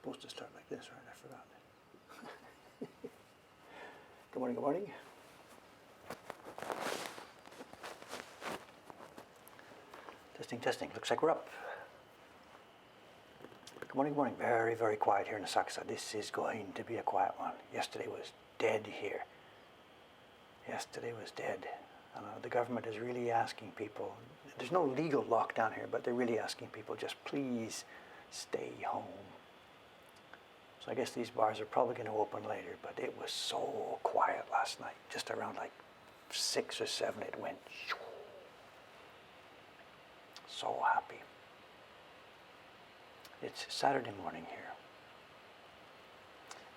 Supposed to start like this, right? I forgot. Good morning, good morning. Testing, testing. Looks like we're up. Good morning, good morning. Very, very quiet here in Asakusa. This is going to be a quiet one. Yesterday was dead here. Yesterday was dead. The government is really asking people, there's no legal lockdown here, but they're really asking people just please stay home. So I guess these bars are probably going to open later, but it was so quiet last night. Just around like 6 or 7 it went. So happy. It's Saturday morning here.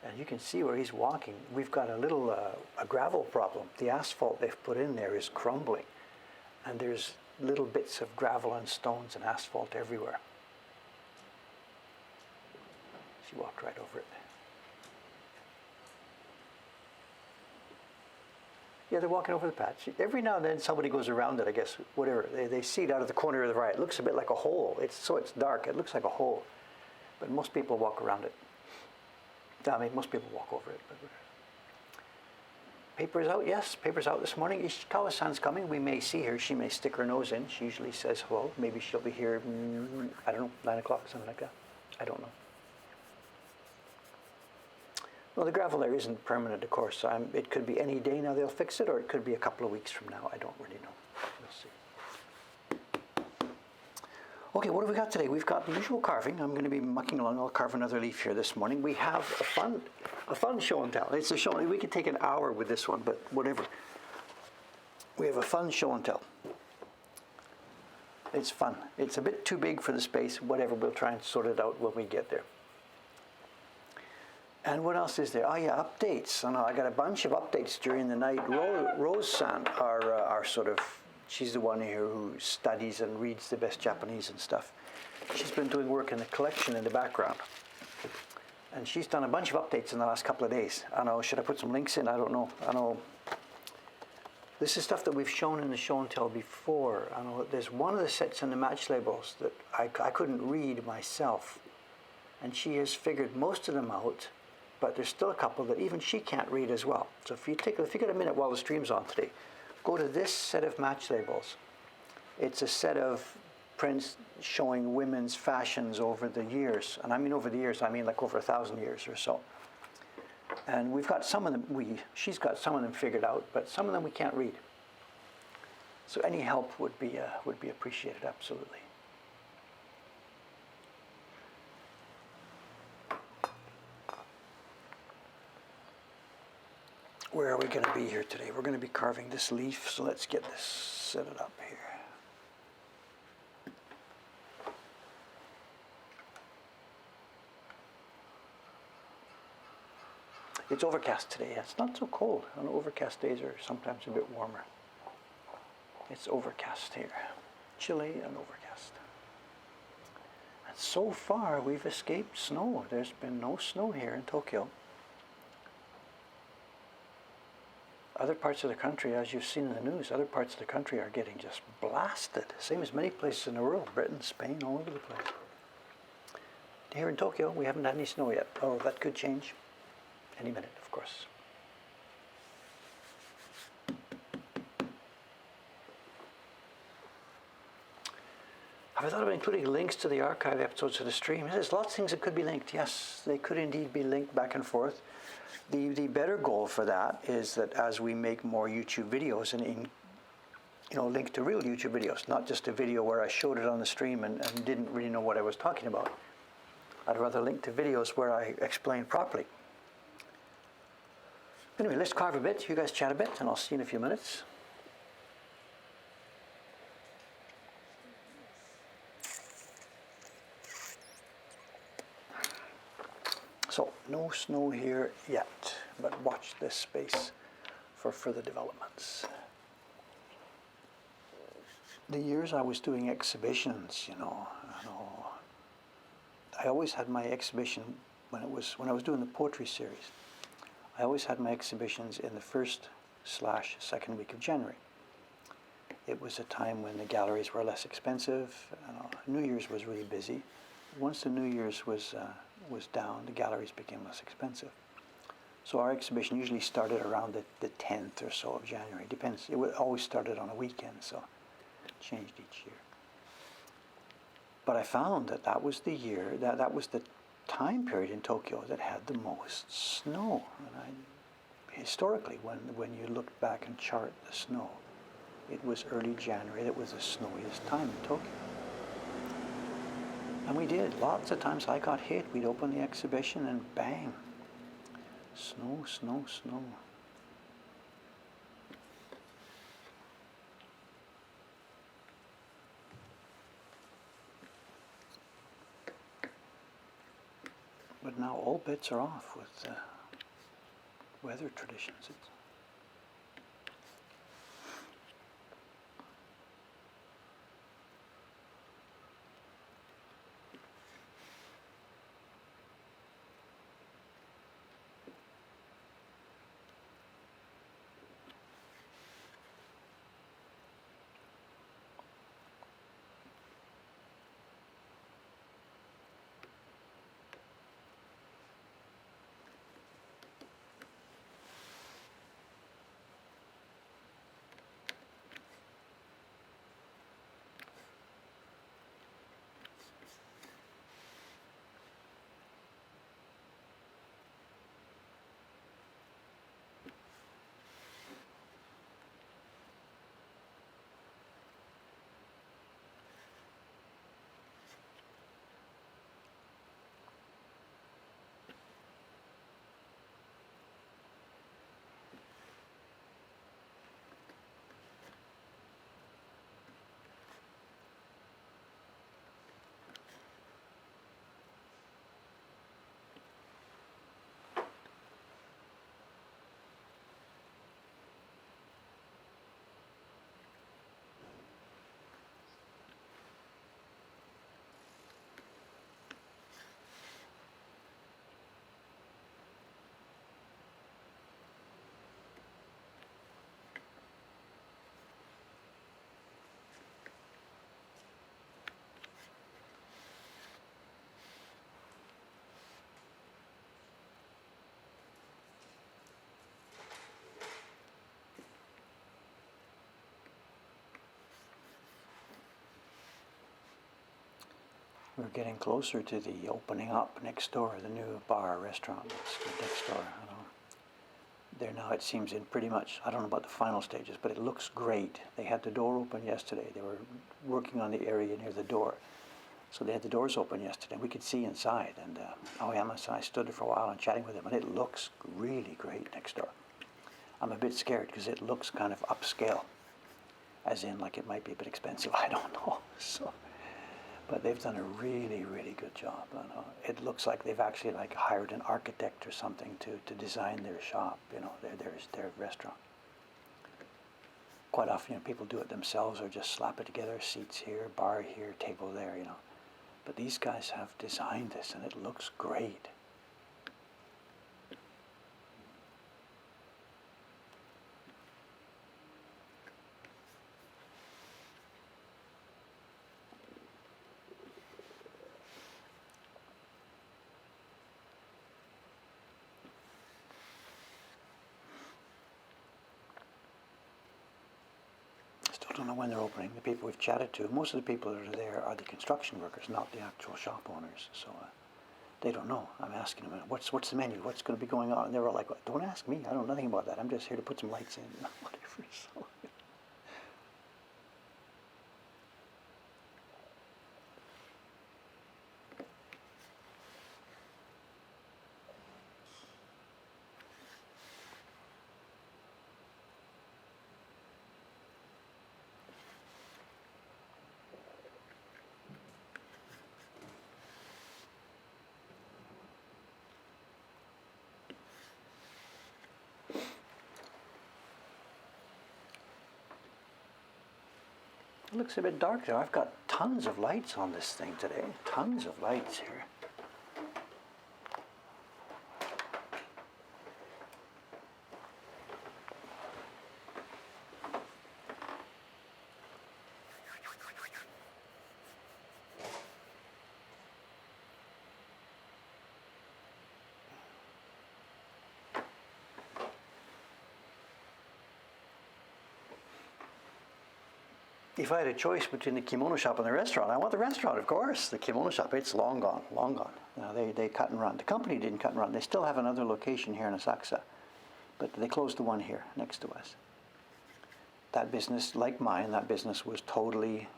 And you can see where he's walking. We've got a little a gravel problem. The asphalt they've put in there is crumbling. And there's little bits of gravel and stones and asphalt everywhere. She walked right over it. Yeah, they're walking over the patch. Every now and then somebody goes around it, I guess, whatever. They see it out of the corner of the eye. It looks a bit like a hole. It's dark. It looks like a hole. But most people walk around it. I mean, most people walk over it. But paper's out, yes. Paper's out this morning. Ishikawa-san's coming. We may see her. She may stick her nose in. She usually says hello. Maybe she'll be here, I don't know, 9 o'clock, something like that. I don't know. Well, the gravel there isn't permanent, of course. So it could be any day now they'll fix it, or it could be a couple of weeks from now. I don't really know. We'll see. Okay, what have we got today? We've got the usual carving. I'm going to be mucking along. I'll carve another leaf here this morning. We have a fun show and tell. It's a show. We could take an hour with this one, but whatever. We have a fun show and tell. It's fun. It's a bit too big for the space. Whatever. We'll try and sort it out when we get there. And what else is there? Oh yeah, updates. I got a bunch of updates during the night. Rose-san, our sort of, she's the one here who studies and reads the best Japanese and stuff. She's been doing work in the collection in the background. And she's done a bunch of updates in the last couple of days. I know, should I put some links in? I don't know. I know. This is stuff that we've shown in the show and tell before. I know there's one of the sets in the match labels that I couldn't read myself. And she has figured most of them out. But there's still a couple that even she can't read as well. So if you get a minute while the stream's on today, go to this set of match labels. It's a set of prints showing women's fashions over the years. And I mean over the years, I mean like over 1,000 years or so. And we've got some of them, she's got some of them figured out, but some of them we can't read. So any help would be appreciated, absolutely. Where are we going to be here today? We're going to be carving this leaf, so let's get this set it up here. It's overcast today. It's not so cold. Overcast days are sometimes a bit warmer. It's overcast here. Chilly and overcast. And so far, we've escaped snow. There's been no snow here in Tokyo. Other parts of the country, as you've seen in the news, other parts of the country are getting just blasted. Same as many places in the world, Britain, Spain, all over the place. Here in Tokyo, we haven't had any snow yet. Oh, that could change any minute, of course. Have I thought about including links to the archive episodes of the stream? There's lots of things that could be linked. Yes, they could indeed be linked back and forth. The better goal for that is that as we make more YouTube videos and link to real YouTube videos, not just a video where I showed it on the stream and didn't really know what I was talking about. I'd rather link to videos where I explain properly. Anyway, let's carve a bit. You guys chat a bit, and I'll see you in a few minutes. So, no snow here yet, but watch this space for further developments. The years I was doing exhibitions, I always had my exhibition when I was doing the poetry series. I always had my exhibitions in the 1st/2nd week of January. It was a time when the galleries were less expensive. New Year's was really busy. once the New Year's was down, the galleries became less expensive. So our exhibition usually started around the 10th or so of January. Depends. It always started on a weekend, so it changed each year. But I found that was the year, that was the time period in Tokyo that had the most snow. And historically, when you look back and chart the snow, it was early January that was the snowiest time in Tokyo. And we did. Lots of times I got hit. We'd open the exhibition and bang. Snow, snow, snow. But now all bets are off with weather traditions. We're getting closer to the opening up next door, the new bar restaurant that's next door. You know. They're now, it seems, in pretty much, I don't know about the final stages, but it looks great. They had the door open yesterday. They were working on the area near the door. So they had the doors open yesterday. We could see inside. And Aoyama and I stood there for a while and chatting with them, and it looks really great next door. I'm a bit scared because it looks kind of upscale, as in like it might be a bit expensive. I don't know. So. But they've done a really, really good job. It looks like they've actually like hired an architect or something to design their shop, you know, their restaurant. Quite often, you know, people do it themselves or just slap it together, seats here, bar here, table there, you know. But these guys have designed this and it looks great. I don't know when they're opening. The people we've chatted to, most of the people that are there are the construction workers, not the actual shop owners. So they don't know. I'm asking them, what's the menu? What's going to be going on? And they were like, don't ask me. I know nothing about that. I'm just here to put some lights in, you know, whatever. So. It looks a bit dark there. I've got tons of lights on this thing today. Tons of lights here. if I had a choice between the kimono shop and the restaurant, I want the restaurant, of course. The kimono shop, it's long gone, long gone. They cut and run. The company didn't cut and run. They still have another location here in Asakusa, but they closed the one here next to us. That business, like mine, that business was totally,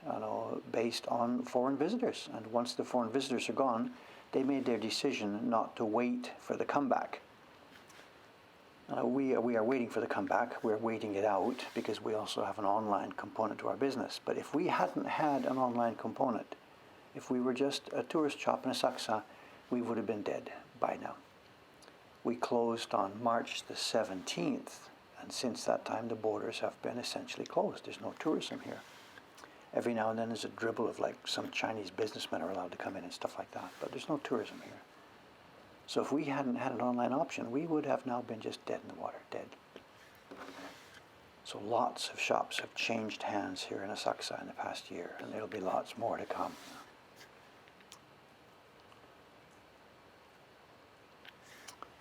based on foreign visitors. And once the foreign visitors are gone, they made their decision not to wait for the comeback. We are waiting for the comeback. We're waiting it out because we also have an online component to our business. But if we hadn't had an online component, if we were just a tourist shop in Asakusa, we would have been dead by now. We closed on March the 17th, and since that time the borders have been essentially closed. There's no tourism here. Every now and then there's a dribble of like some Chinese businessmen are allowed to come in and stuff like that, but there's no tourism here. So if we hadn't had an online option, we would have now been just dead in the water, dead. So lots of shops have changed hands here in Asakusa in the past year, and there'll be lots more to come.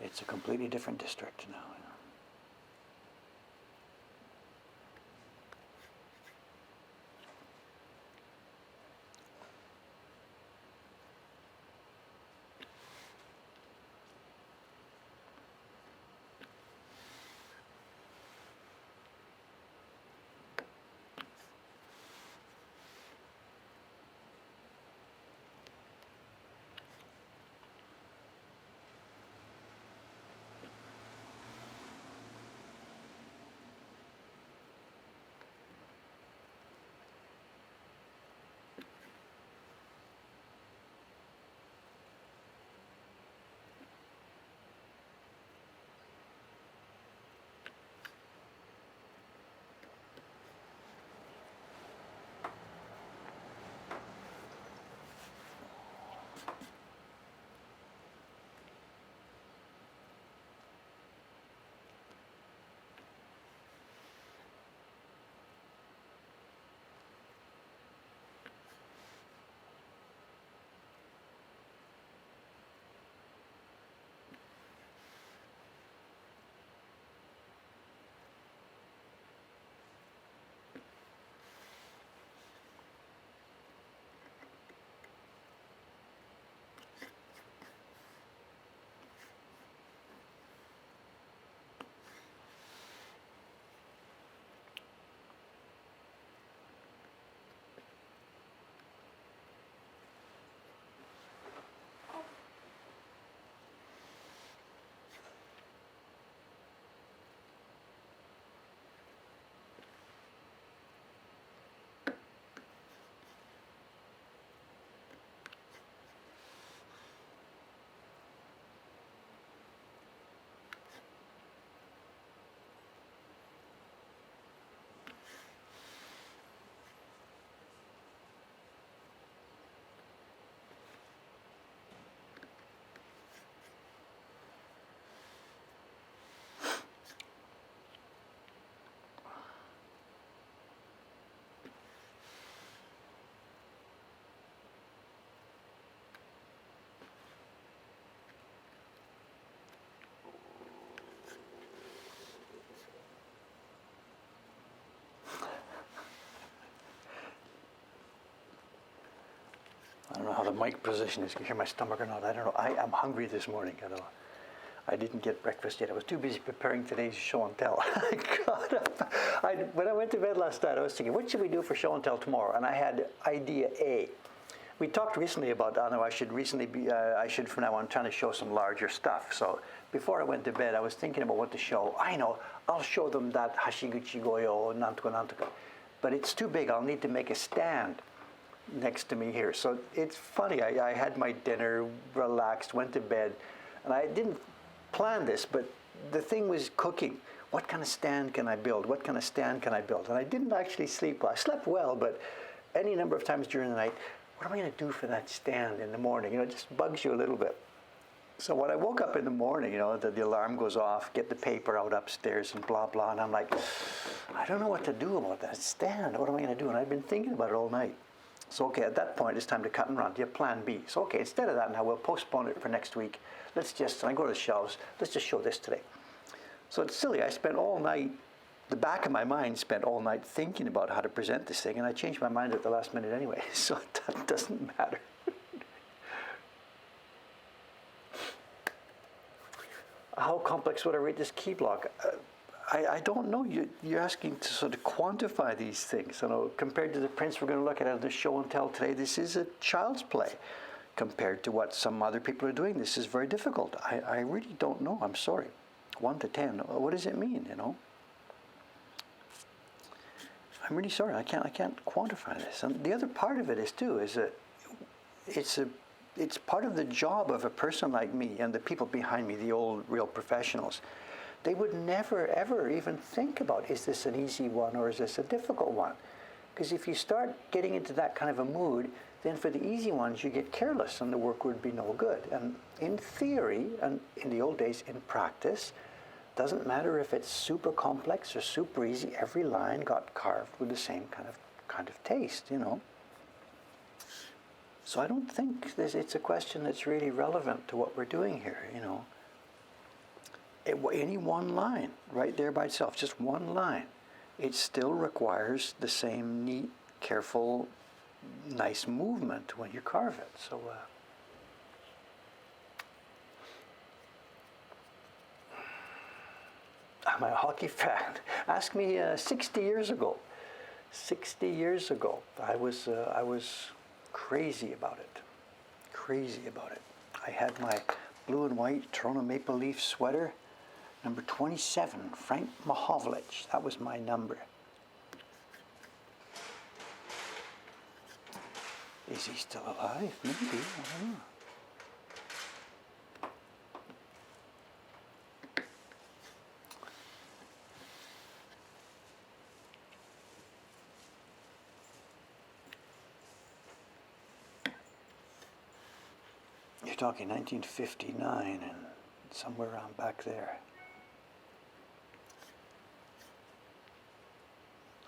It's a completely different district now. I don't know how the mic position is. You can hear my stomach or not. I don't know. I am hungry this morning. I didn't get breakfast yet. I was too busy preparing today's show and tell. I got up. When I went to bed last night, I was thinking, what should we do for show and tell tomorrow? And I had idea A. We talked recently about, I should from now on trying to show some larger stuff. So before I went to bed, I was thinking about what to show. I know, I'll show them that Hashiguchi Goyo, Nantuka Nantuka. But it's too big. I'll need to make a stand next to me here. So it's funny, I had my dinner, relaxed, went to bed, and I didn't plan this, but the thing was cooking. What kind of stand can I build? What kind of stand can I build? And I didn't actually sleep well. I slept well, but any number of times during the night, what am I going to do for that stand in the morning? It just bugs you a little bit. So when I woke up in the morning, the alarm goes off, get the paper out upstairs and blah, blah, and I'm like, I don't know what to do about that stand. What am I going to do? And I've been thinking about it all night. So, okay, at that point, it's time to cut and run. Do you have plan B? So, okay, instead of that now, we'll postpone it for next week. I go to the shelves, let's just show this today. So it's silly. I spent all night the back of my mind spent all night thinking about how to present this thing, and I changed my mind at the last minute anyway, so that doesn't matter. How complex would I rate this key block? I don't know. You're asking to sort of quantify these things. You know, compared to the prints we're going to look at the show and tell today, this is a child's play. Compared to what some other people are doing, this is very difficult. I really don't know. I'm sorry. 1 to 10. What does it mean? You know. I'm really sorry. I can't quantify this. And the other part of it is too is that it's part of the job of a person like me and the people behind me, the old real professionals. They would never ever even think about, is this an easy one or is this a difficult one? Because if you start getting into that kind of a mood, then for the easy ones you get careless and the work would be no good. And in theory, and in the old days in practice, doesn't matter if it's super complex or super easy, every line got carved with the same kind of taste, you know. So I don't think it's a question that's really relevant to what we're doing here, you know. Any one line, right there by itself, just one line, it still requires the same neat, careful, nice movement when you carve it. So, I'm a hockey fan. Ask me 60 years ago. 60 years ago, I was crazy about it. Crazy about it. I had my blue and white Toronto Maple Leaf sweater, number 27, Frank Mahovlich. That was my number. Is he still alive? Maybe. I don't know. You're talking 1959 and somewhere around back there.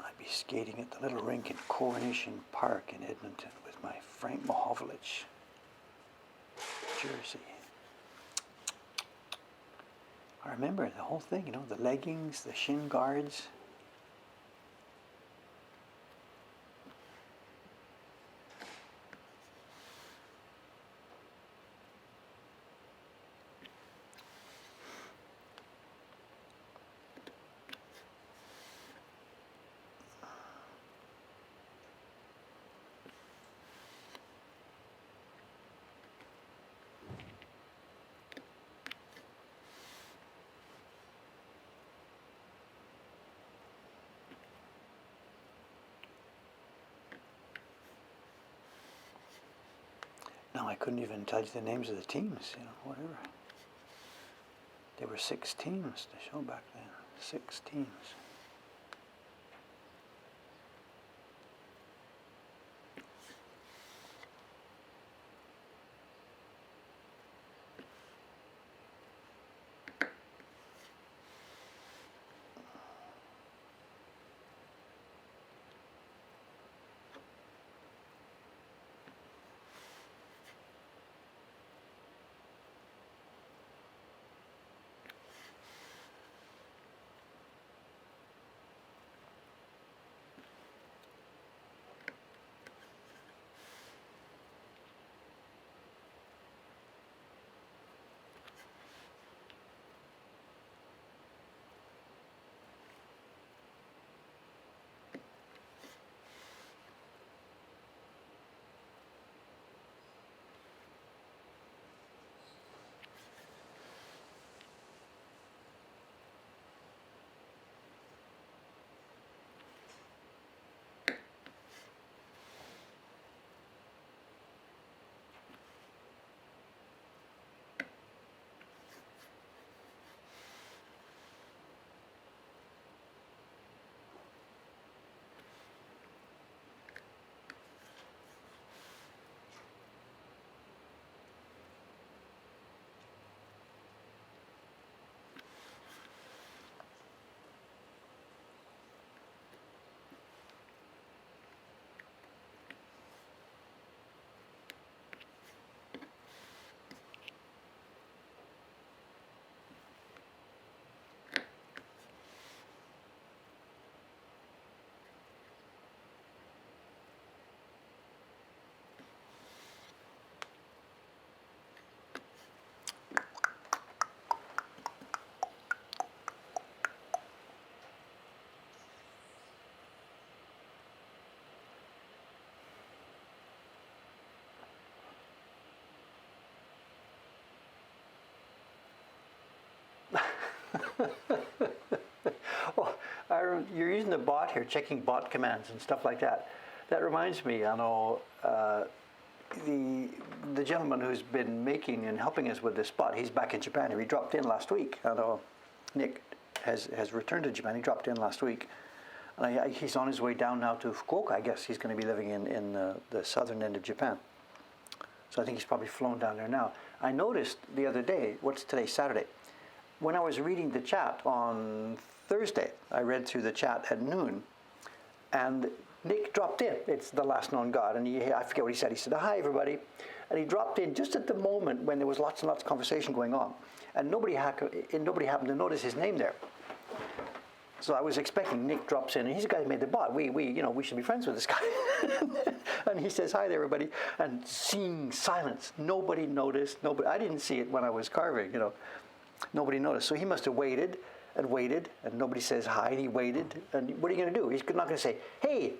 I'd be skating at the little rink in Coronation Park in Edmonton with my Frank Mahovlich jersey. I remember the whole thing, you know, the leggings, the shin guards. No, I couldn't even tell you the names of the teams, you know, whatever. There were 6 teams to show back then. 6 teams. Well, you're using the bot here, checking bot commands and stuff like that. That reminds me, I know, the gentleman who's been making and helping us with this bot, he's back in Japan. He dropped in last week. I know Nick has returned to Japan. He dropped in last week. And he's on his way down now to Fukuoka. I guess he's going to be living in the southern end of Japan. So I think he's probably flown down there now. I noticed the other day, what's today, Saturday, when I was reading the chat on Thursday, I read through the chat at noon, and Nick dropped in. It's the last known God, and I forget what he said. He said, "Hi, everybody," and he dropped in just at the moment when there was lots and lots of conversation going on, and nobody happened to notice his name there. So I was expecting Nick drops in, and he's the guy who made the bot. We should be friends with this guy. And he says, "Hi there, everybody," and seeing silence. Nobody noticed. I didn't see it when I was carving. Nobody noticed. So he must have waited, and nobody says hi. And he waited, and what are you going to do? He's not going to say, "Hey,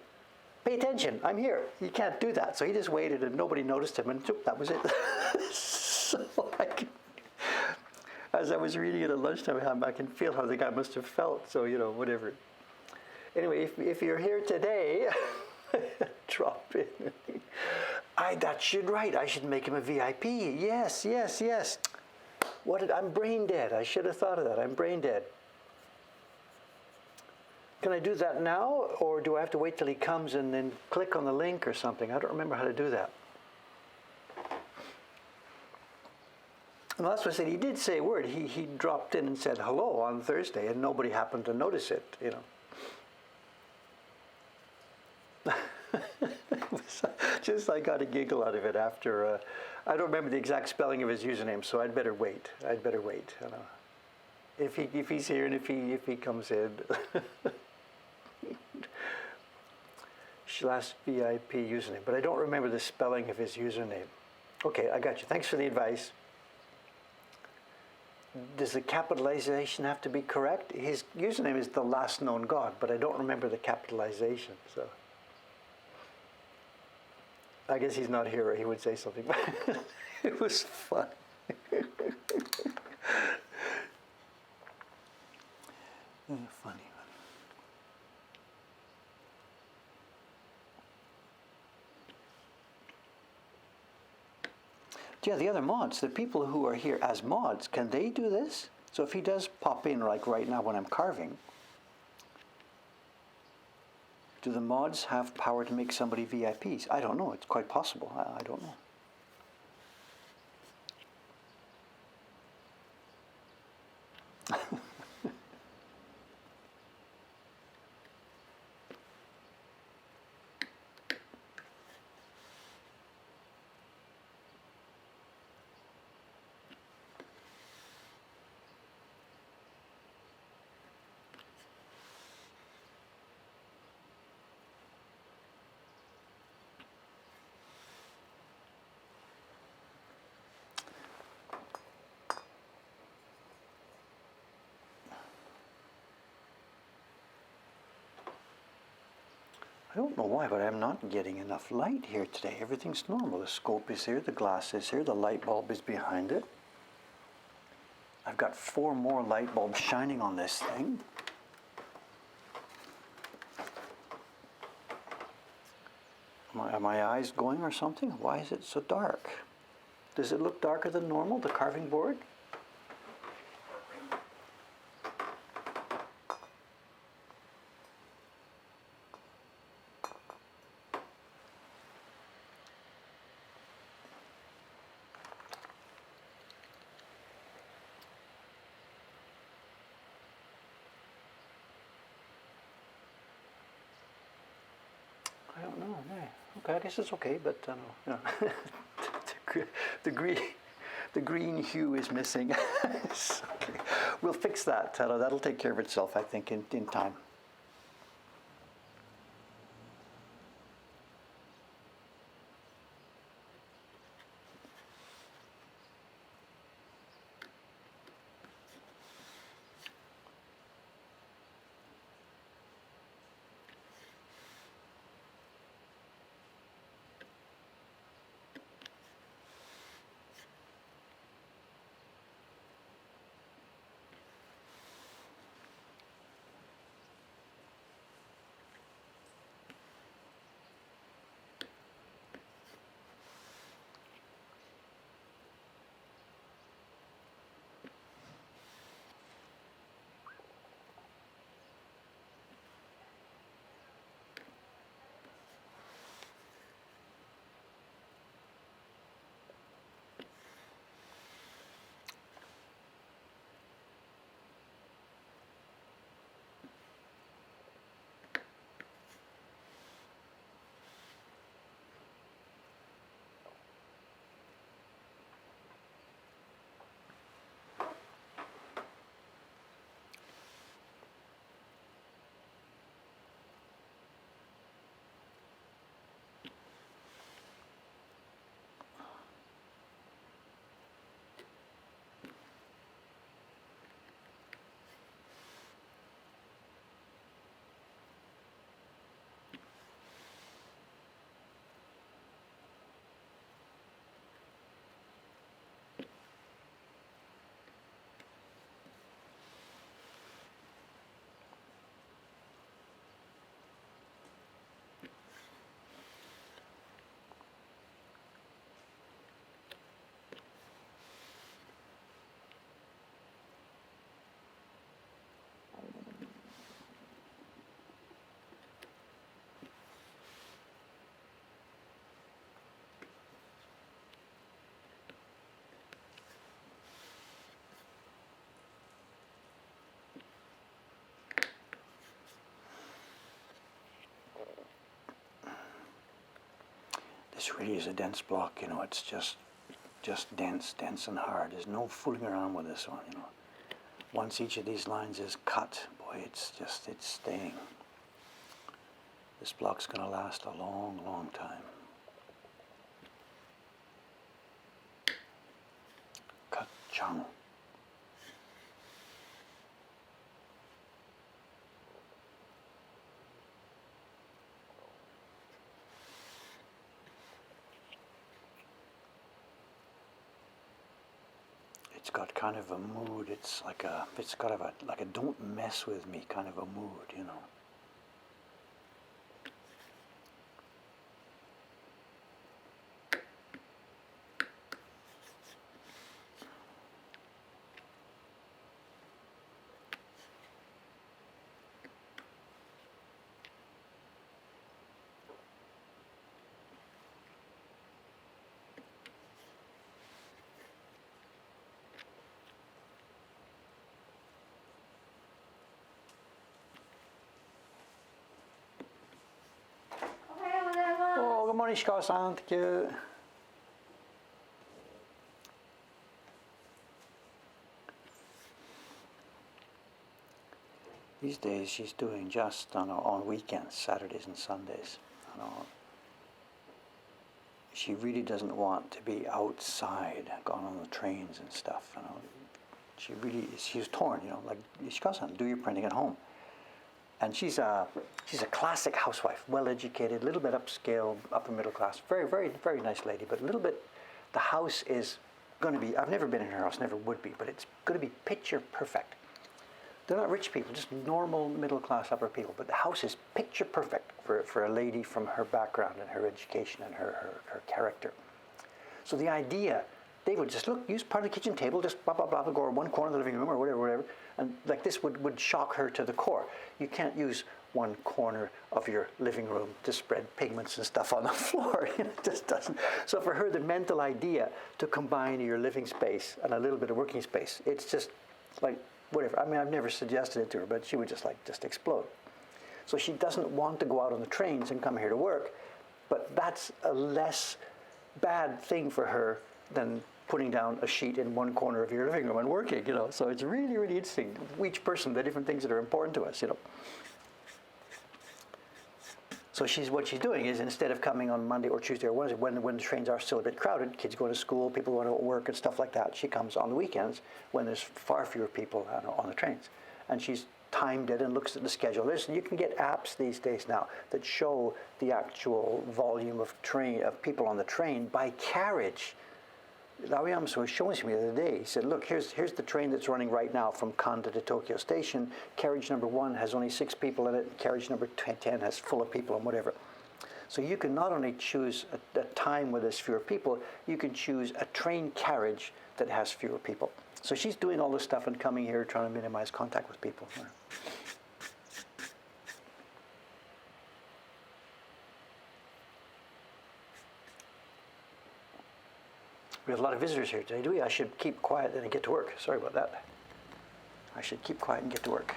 pay attention, I'm here." He can't do that. So he just waited, and nobody noticed him, and that was it. So as I was reading it at lunchtime, I can feel how the guy must have felt. So whatever. Anyway, if you're here today, drop in. I should make him a VIP. Yes. I'm brain dead. I should have thought of that. I'm brain dead. Can I do that now, or do I have to wait till he comes and then click on the link or something? I don't remember how to do that. Well, that's what I said. He did say a word. He dropped in and said hello on Thursday, and nobody happened to notice it. Just I got a giggle out of it after. I don't remember the exact spelling of his username, so I'd better wait. If he's here and if he comes in. Last VIP username, but I don't remember the spelling of his username. Okay, I got you. Thanks for the advice. Does the capitalization have to be correct? His username is the last known God, but I don't remember the capitalization. So I guess he's not here, or he would say something. It was fun. Funny. Yeah, the other mods, the people who are here as mods, can they do this? So if he does pop in like right now when I'm carving, do the mods have power to make somebody VIPs? I don't know. It's quite possible. I don't know. I don't know why, but I'm not getting enough light here today. Everything's normal. The scope is here, the glass is here, the light bulb is behind it. I've got 4 more light bulbs shining on this thing. Are my eyes going or something? Why is it so dark? Does it look darker than normal, the carving board? I don't know. Okay, I guess it's okay, but the green hue is missing. Okay. We'll fix that. That'll take care of itself, I think, in time. this really is a dense block, you know, it's just dense and hard. There's no fooling around with this one, you know. Once each of these lines is cut, boy, it's staying. This block's going to last a long, long time. Cut chung. It's got kind of a mood. It's got a don't mess with me kind of a mood, you know. Oh, good morning, Shikawa-san. Thank you. These days she's doing just on weekends, Saturdays and Sundays. You know, she really doesn't want to be outside, gone on the trains and stuff. You know, she's torn. You know, like Shikawa-san, do your printing at home. And she's a classic housewife, well-educated, a little bit upscale, upper middle class, very, very, very nice lady, but a little bit, the house is going to be, I've never been in her house, never would be, but it's going to be picture perfect. They're not rich people, just normal middle class upper people, but the house is picture perfect for a lady from her background and her education and her character. So the idea, they would just look, use part of the kitchen table, just blah, blah, blah, go over one corner of the living room or whatever, and like this would shock her to the core. You can't use one corner of your living room to spread pigments and stuff on the floor. It just doesn't. So for her, the mental idea to combine your living space and a little bit of working space, it's just like, whatever. I mean, I've never suggested it to her, but she would just explode. So she doesn't want to go out on the trains and come here to work, but that's a less bad thing for her than putting down a sheet in one corner of your living room and working, you know. So it's really, really interesting. Each person, the different things that are important to us, you know. So what she's doing is, instead of coming on Monday or Tuesday or Wednesday, when the trains are still a bit crowded, kids going to school, people going to work and stuff like that, she comes on the weekends when there's far fewer people on the trains. And she's timed it and looks at the schedule. Listen, you can get apps these days now that show the actual volume of people on the train by carriage. Aoyama was showing me the other day. He said, look, here's the train that's running right now from Kanda to Tokyo Station. Carriage number 1 has only 6 people in it. Carriage number 10 has full of people and whatever. So you can not only choose a time where there's fewer people, you can choose a train carriage that has fewer people. So she's doing all this stuff and coming here trying to minimize contact with people. We have a lot of visitors here today, do we? I should keep quiet and get to work. Sorry about that. I should keep quiet and get to work.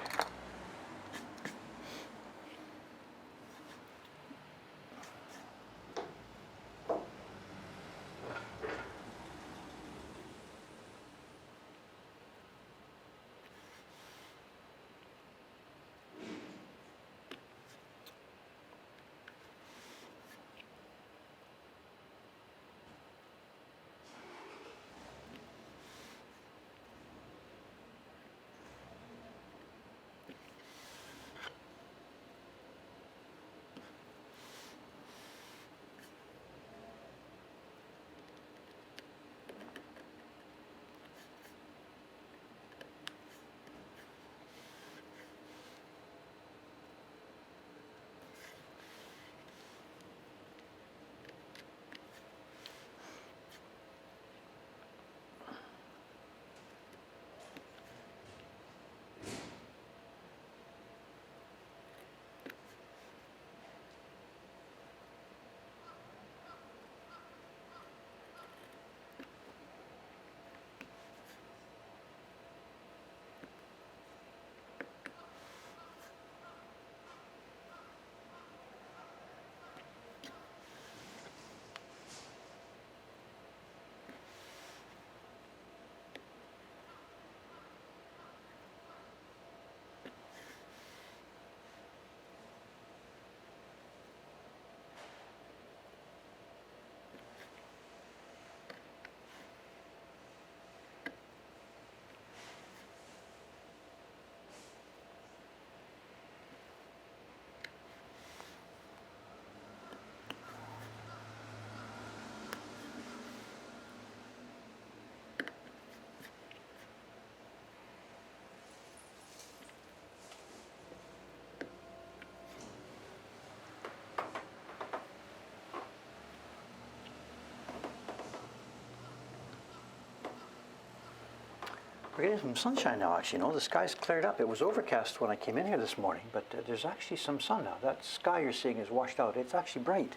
We're getting some sunshine now, actually. You know, the sky's cleared up. It was overcast when I came in here this morning, but there's actually some sun now. That sky you're seeing is washed out. It's actually bright.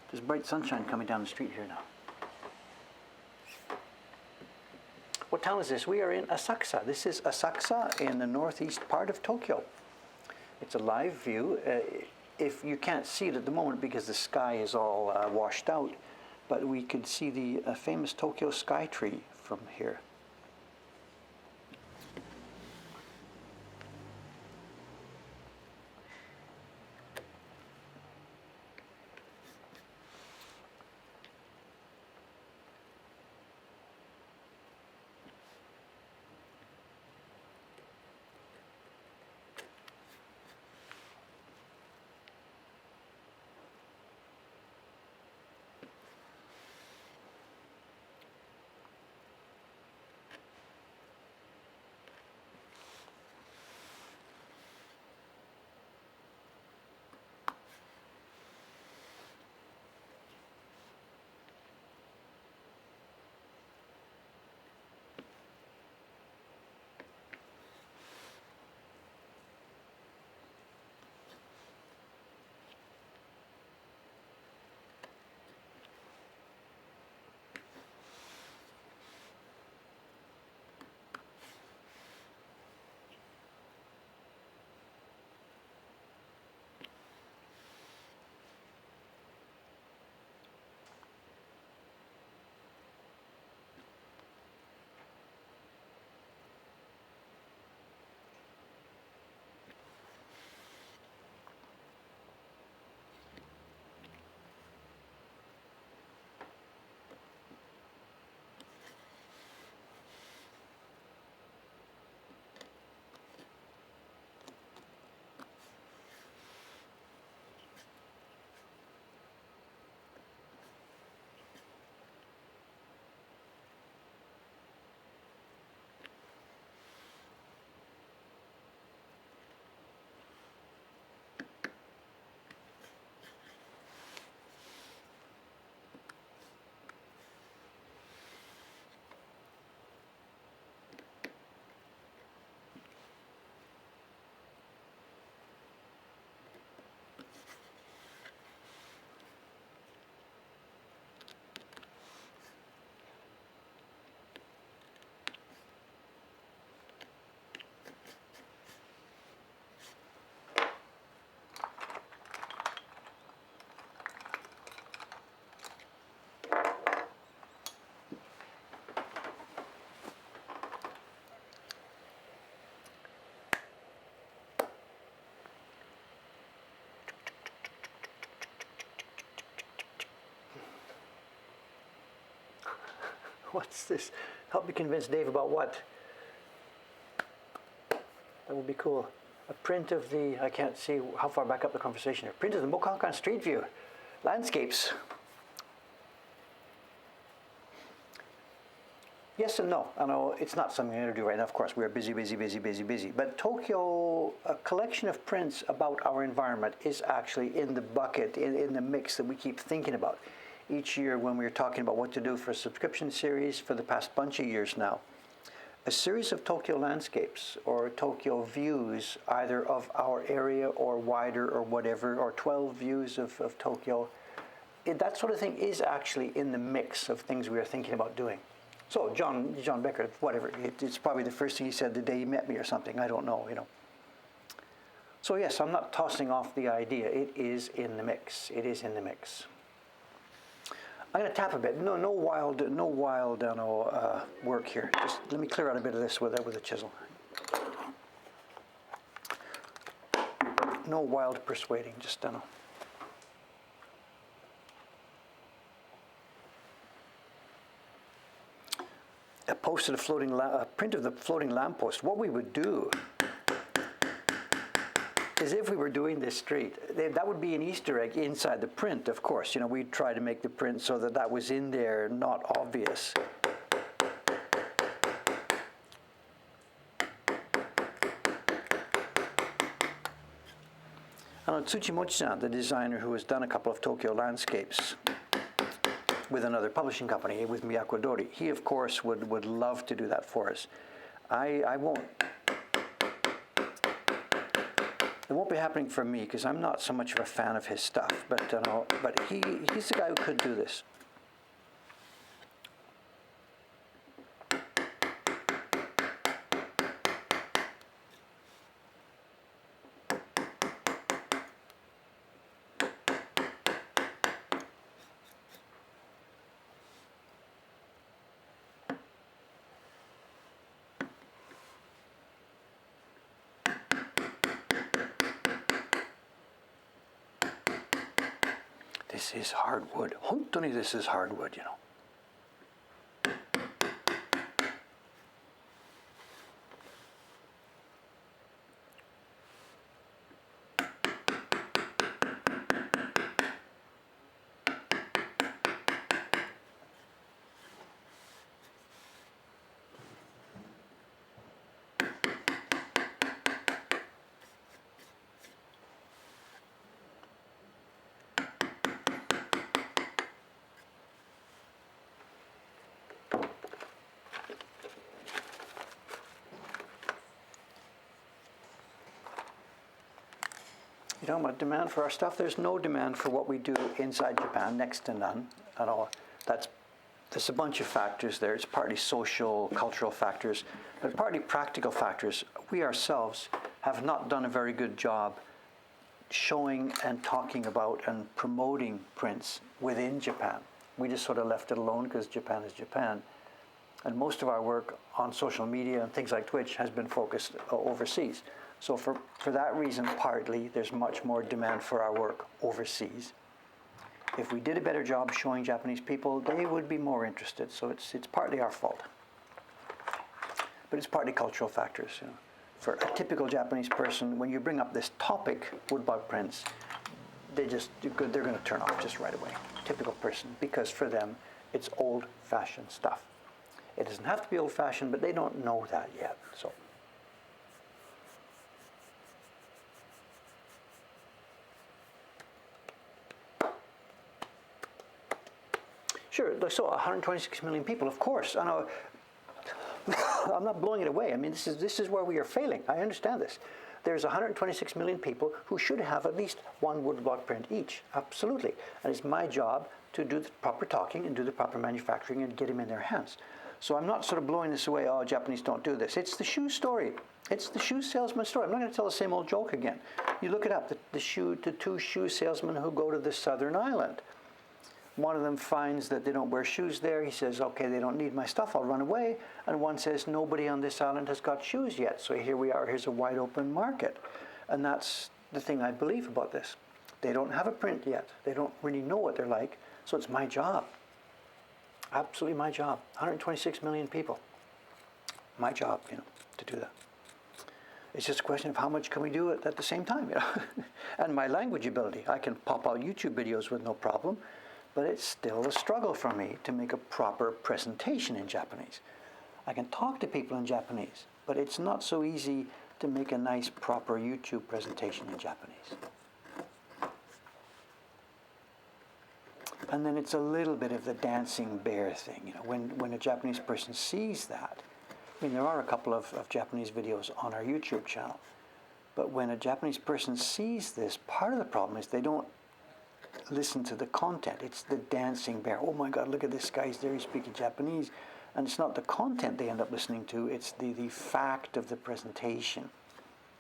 There's bright sunshine coming down the street here now. What town is this? We are in Asakusa. This is Asakusa in the northeast part of Tokyo. It's a live view. If you can't see it at the moment because the sky is all washed out, but we could see the famous Tokyo sky tree from here. What's this? Help me convince Dave about what? That would be cool. A print of the, I can't see how far back up the conversation here. Print of the Mokankan Street View. Landscapes. Yes and no. I know it's not something I'm going to do right now. Of course, we are busy. But Tokyo, a collection of prints about our environment is actually in the bucket, in the mix that we keep thinking about. Each year when we're talking about what to do for a subscription series for the past bunch of years now, a series of Tokyo landscapes or Tokyo views, either of our area or wider or whatever, or 12 views of Tokyo, that sort of thing is actually in the mix of things we are thinking about doing. So John Becker, whatever, it's probably the first thing he said the day he met me or something, I don't know, you know. So yes, I'm not tossing off the idea. It is in the mix. It is in the mix. I'm going to tap a bit. No wild work here. Just let me clear out a bit of this with a chisel. No wild persuading. Just I posted a print of the floating lamppost. What we would do is if we were doing this street, that would be an Easter egg inside the print, of course. You know, we'd try to make the print so that was in there, not obvious. I know Tsuchimochi-san, the designer who has done a couple of Tokyo landscapes with another publishing company, with Miyako Dori, he, of course, would love to do that for us. I won't. It won't be happening for me because I'm not so much of a fan of his stuff. But he's the guy who could do this. This is hardwood. Hontoni, this is hardwood, you know. You know, demand for our stuff, there's no demand for what we do inside Japan, next to none at all. There's a bunch of factors there. It's partly social, cultural factors, but partly practical factors. We ourselves have not done a very good job showing and talking about and promoting prints within Japan. We just sort of left it alone because Japan is Japan. And most of our work on social media and things like Twitch has been focused overseas. So for that reason, partly, there's much more demand for our work overseas. If we did a better job showing Japanese people, they would be more interested. So it's partly our fault. But it's partly cultural factors. You know. For a typical Japanese person, when you bring up this topic, woodbug prints, they're going to turn off just right away. Typical person, because for them, it's old-fashioned stuff. It doesn't have to be old-fashioned, but they don't know that yet. So. Sure, so 126 million people, of course. I know, I'm not blowing it away. I mean, this is where we are failing. I understand this. There's 126 million people who should have at least one woodblock print each. Absolutely. And it's my job to do the proper talking and do the proper manufacturing and get them in their hands. So I'm not sort of blowing this away, oh, Japanese don't do this. It's the shoe story. It's the shoe salesman story. I'm not going to tell the same old joke again. You look it up, the two shoe salesmen who go to the southern island. One of them finds that they don't wear shoes there. He says, okay, they don't need my stuff, I'll run away. And one says, nobody on this island has got shoes yet. So here we are, here's a wide open market. And that's the thing I believe about this. They don't have a print yet. They don't really know what they're like. So it's my job. Absolutely my job. 126 million people. My job, you know, to do that. It's just a question of how much can we do it at the same time, you know. And my language ability. I can pop out YouTube videos with no problem. But it's still a struggle for me to make a proper presentation in Japanese. I can talk to people in Japanese, but it's not so easy to make a nice, proper YouTube presentation in Japanese. And then it's a little bit of the dancing bear thing. You know, when a Japanese person sees that, I mean, there are a couple of Japanese videos on our YouTube channel, but when a Japanese person sees this, part of the problem is they don't listen to the content. It's the dancing bear. Oh my God, look at this guy, he's there, he's speaking Japanese. And it's not the content they end up listening to, it's the fact of the presentation.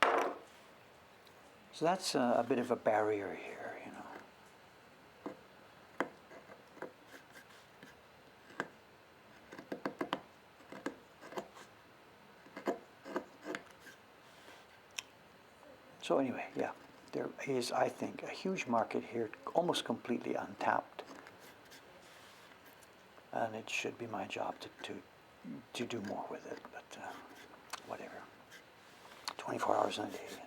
So that's a bit of a barrier here, you know. So anyway, yeah. There is, I think, a huge market here, almost completely untapped. And it should be my job to do more with it, but whatever. 24 hours in a day. You know.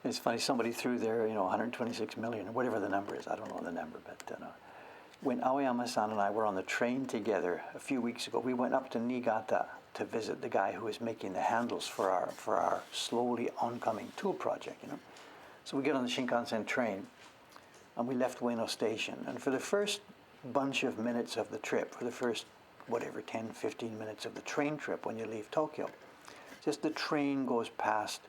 It's funny, somebody threw there, 126 million, or whatever the number is. I don't know the number, but when Aoyama-san and I were on the train together a few weeks ago, we went up to Niigata to visit the guy who was making the handles for our slowly oncoming tool project, So we get on the Shinkansen train, and we left Ueno Station. And for the first bunch of minutes of the trip, for the first, 10, 15 minutes of the train trip when you leave Tokyo, just the train goes past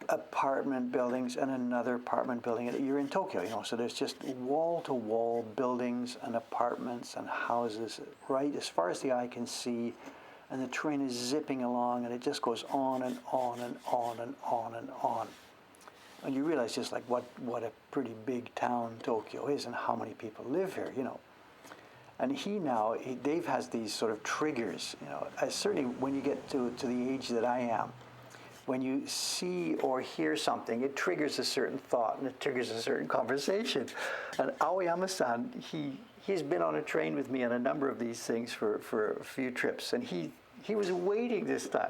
apartment buildings and another apartment building. You're in Tokyo, so there's just wall-to-wall buildings and apartments and houses right as far as the eye can see, and the train is zipping along, and it just goes on and on and on and on and on. And you realize just like what a pretty big town Tokyo is and how many people live here, And Dave has these sort of triggers, certainly when you get to the age that I am, when you see or hear something, it triggers a certain thought and it triggers a certain conversation. And Aoyama-san, he's been on a train with me on a number of these things for a few trips, and he was waiting this time.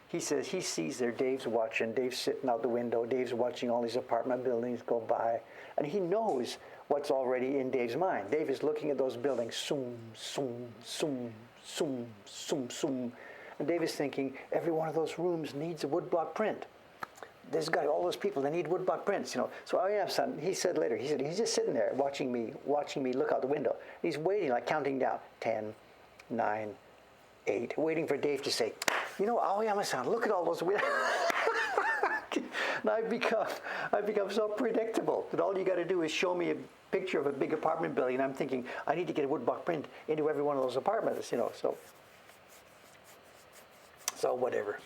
He says he sees there, Dave's watching, Dave's sitting out the window, Dave's watching all these apartment buildings go by, and he knows what's already in Dave's mind. Dave is looking at those buildings, zoom, zoom, zoom, zoom, zoom, zoom. And Dave is thinking, every one of those rooms needs a woodblock print. This guy, all those people, they need woodblock prints, So Aoyama-san, he said later, he's just sitting there watching me look out the window. He's waiting, like counting down, 10, 9, 8, waiting for Dave to say, Aoyama-san, look at all those windows. And I've become so predictable that all you got to do is show me a picture of a big apartment building, and I'm thinking, I need to get a woodblock print into every one of those apartments, So whatever.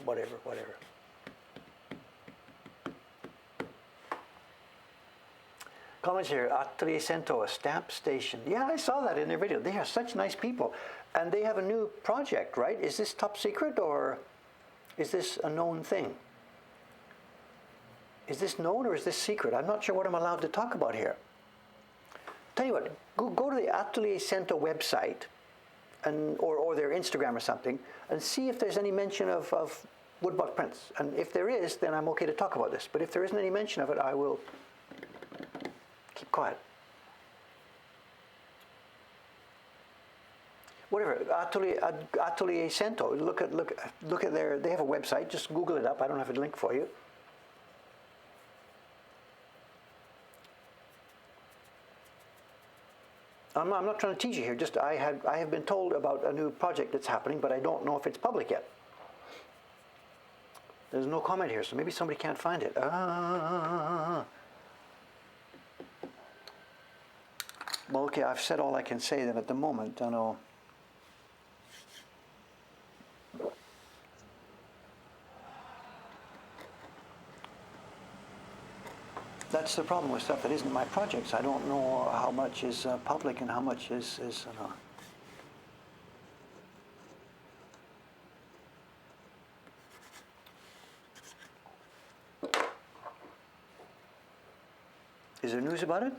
Comments here, Atelier Sento, a stamp station. Yeah, I saw that in their video. They are such nice people. And they have a new project, right? Is this top secret, or is this a known thing? Is this known or is this secret? I'm not sure what I'm allowed to talk about here. Tell you what, go to the Atelier Sento website, or their Instagram or something, and see if there's any mention of woodblock prints. And if there is, then I'm okay to talk about this. But if there isn't any mention of it, I will keep quiet. Whatever, Atelier Sento. Look at they have a website. Just Google it up. I don't have a link for you. I'm not trying to teach you here. Just I have been told about a new project that's happening, but I don't know if it's public yet. There's no comment here, so maybe somebody can't find it. Well, okay, I've said all I can say then at the moment. I know. That's the problem with stuff that isn't my projects. I don't know how much is public and how much is Is there news about it?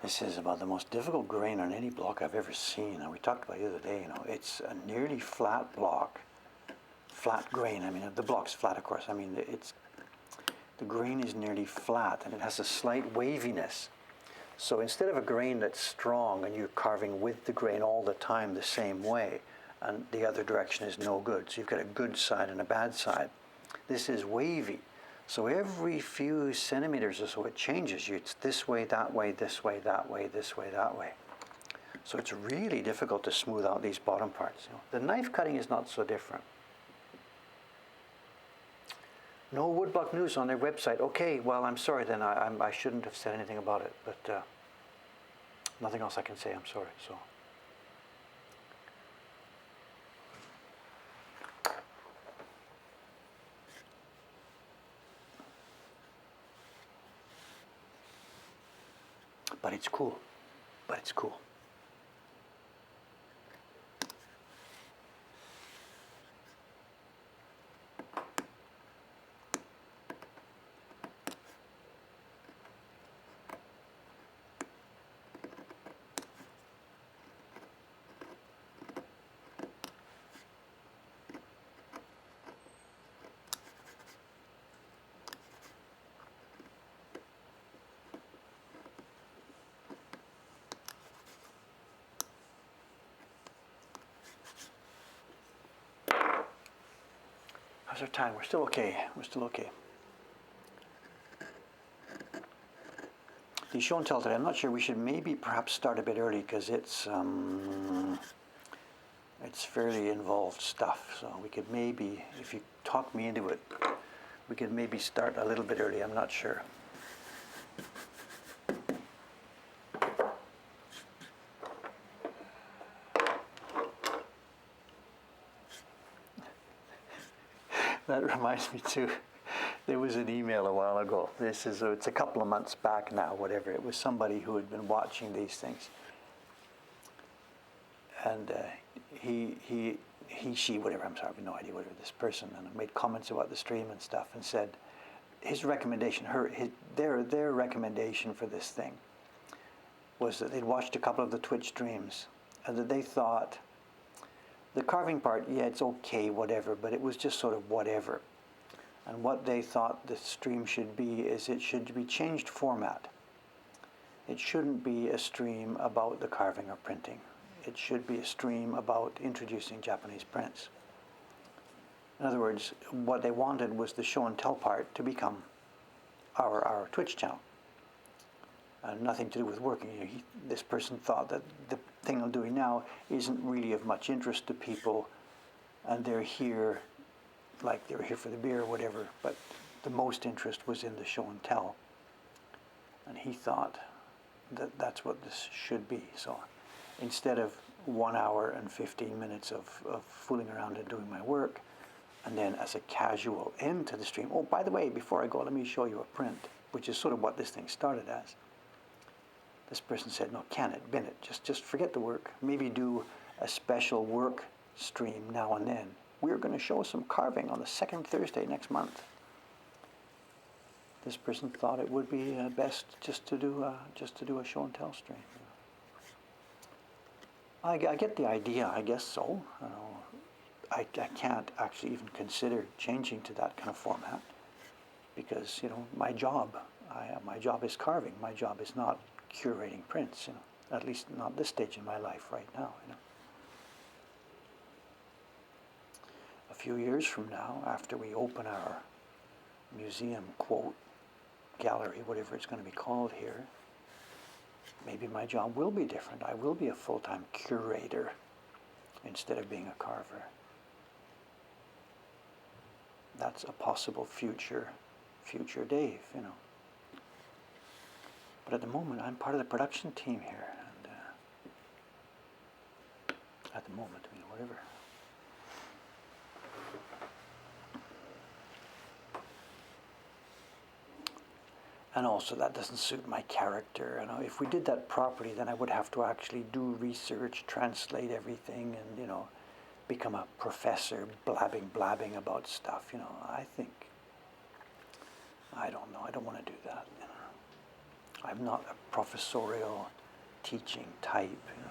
This is about the most difficult grain on any block I've ever seen. And we talked about it the other day, it's a nearly flat block, flat grain. I mean, the block's flat, of course. I mean, the grain is nearly flat, and it has a slight waviness. So instead of a grain that's strong and you're carving with the grain all the time the same way, and the other direction is no good, so you've got a good side and a bad side, this is wavy. So every few centimeters or so it changes. It's this way, that way, this way, that way, this way, that way. So it's really difficult to smooth out these bottom parts. The knife cutting is not so different. No woodblock news on their website. Okay, well, I'm sorry then. I shouldn't have said anything about it, but nothing else I can say. I'm sorry. So. But it's cool. But it's cool. How's our time? We're still okay. We're still okay. The show and tell today, I'm not sure. We should maybe perhaps start a bit early because it's fairly involved stuff. So we could maybe, if you talk me into it, we could maybe start a little bit early. I'm not sure. That reminds me too, there was an email a while ago. It's a couple of months back now, whatever. It was somebody who had been watching these things. And she, whatever, I'm sorry, I have no idea, whatever, this person, and made comments about the stream and stuff and said his recommendation, their recommendation for this thing was that they'd watched a couple of the Twitch streams and that they thought, the carving part, yeah, it's okay, whatever, but it was just sort of whatever. And what they thought the stream should be is it should be changed format. It shouldn't be a stream about the carving or printing. It should be a stream about introducing Japanese prints. In other words, what they wanted was the show and tell part to become our Twitch channel. Nothing to do with working. This person thought that the thing I'm doing now isn't really of much interest to people, and they're here, like they were here for the beer or whatever, but the most interest was in the show and tell. And he thought that that's what this should be. So instead of 1 hour and 15 minutes of fooling around and doing my work, and then as a casual end to the stream, oh, by the way, before I go, let me show you a print, which is sort of what this thing started as. This person said, no, can it, bin it, just forget the work. Maybe do a special work stream now and then. We're going to show some carving on the second Thursday next month. This person thought it would be best just to do a show and tell stream. I get the idea, I guess so. I can't actually even consider changing to that kind of format because my job is carving. My job is not curating prints, at least not this stage in my life right now. A few years from now, after we open our museum, quote, gallery, whatever it's going to be called here, maybe my job will be different. I will be a full-time curator instead of being a carver. That's a possible future Dave, But at the moment, I'm part of the production team here, and at the moment, whatever. And also, that doesn't suit my character. If we did that properly, then I would have to actually do research, translate everything, and become a professor, blabbing about stuff. I think I don't know. I don't want to do that. I'm not a professorial teaching type, you know.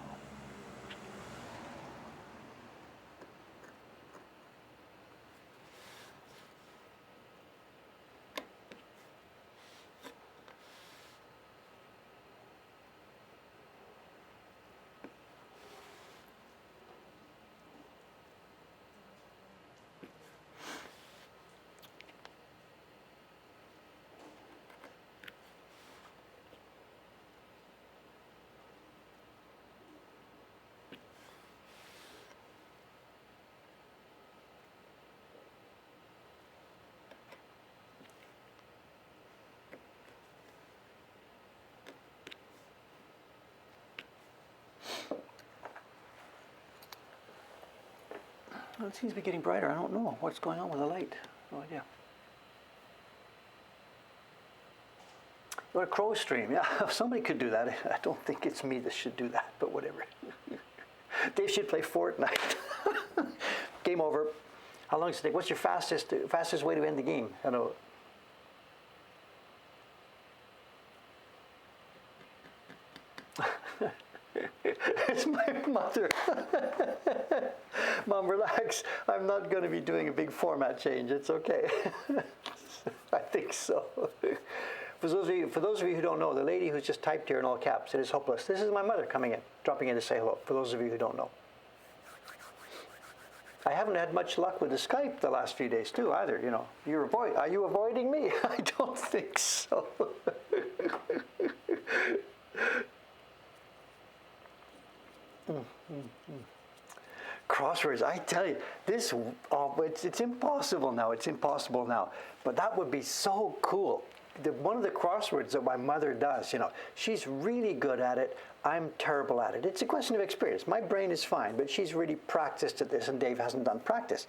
Well, it seems to be getting brighter. I don't know what's going on with the light. No idea. Or a crow stream. Yeah, somebody could do that. I don't think it's me that should do that, but whatever. Dave should play Fortnite. Game over. How long does it take? What's your fastest way to end the game? I know. It's my mother. Mom, relax. I'm not going to be doing a big format change. It's okay. I think so. For those of you who don't know, the lady who's just typed here in all caps, it is hopeless. This is my mother coming in, dropping in to say hello, for those of you who don't know. I haven't had much luck with the Skype the last few days too either, you know. Are you avoiding me? I don't think so. Crosswords, I tell you, it's impossible now. It's impossible now. But that would be so cool. One of the crosswords that my mother does, you know, she's really good at it. I'm terrible at it. It's a question of experience. My brain is fine, but she's really practiced at this, and Dave hasn't done practice.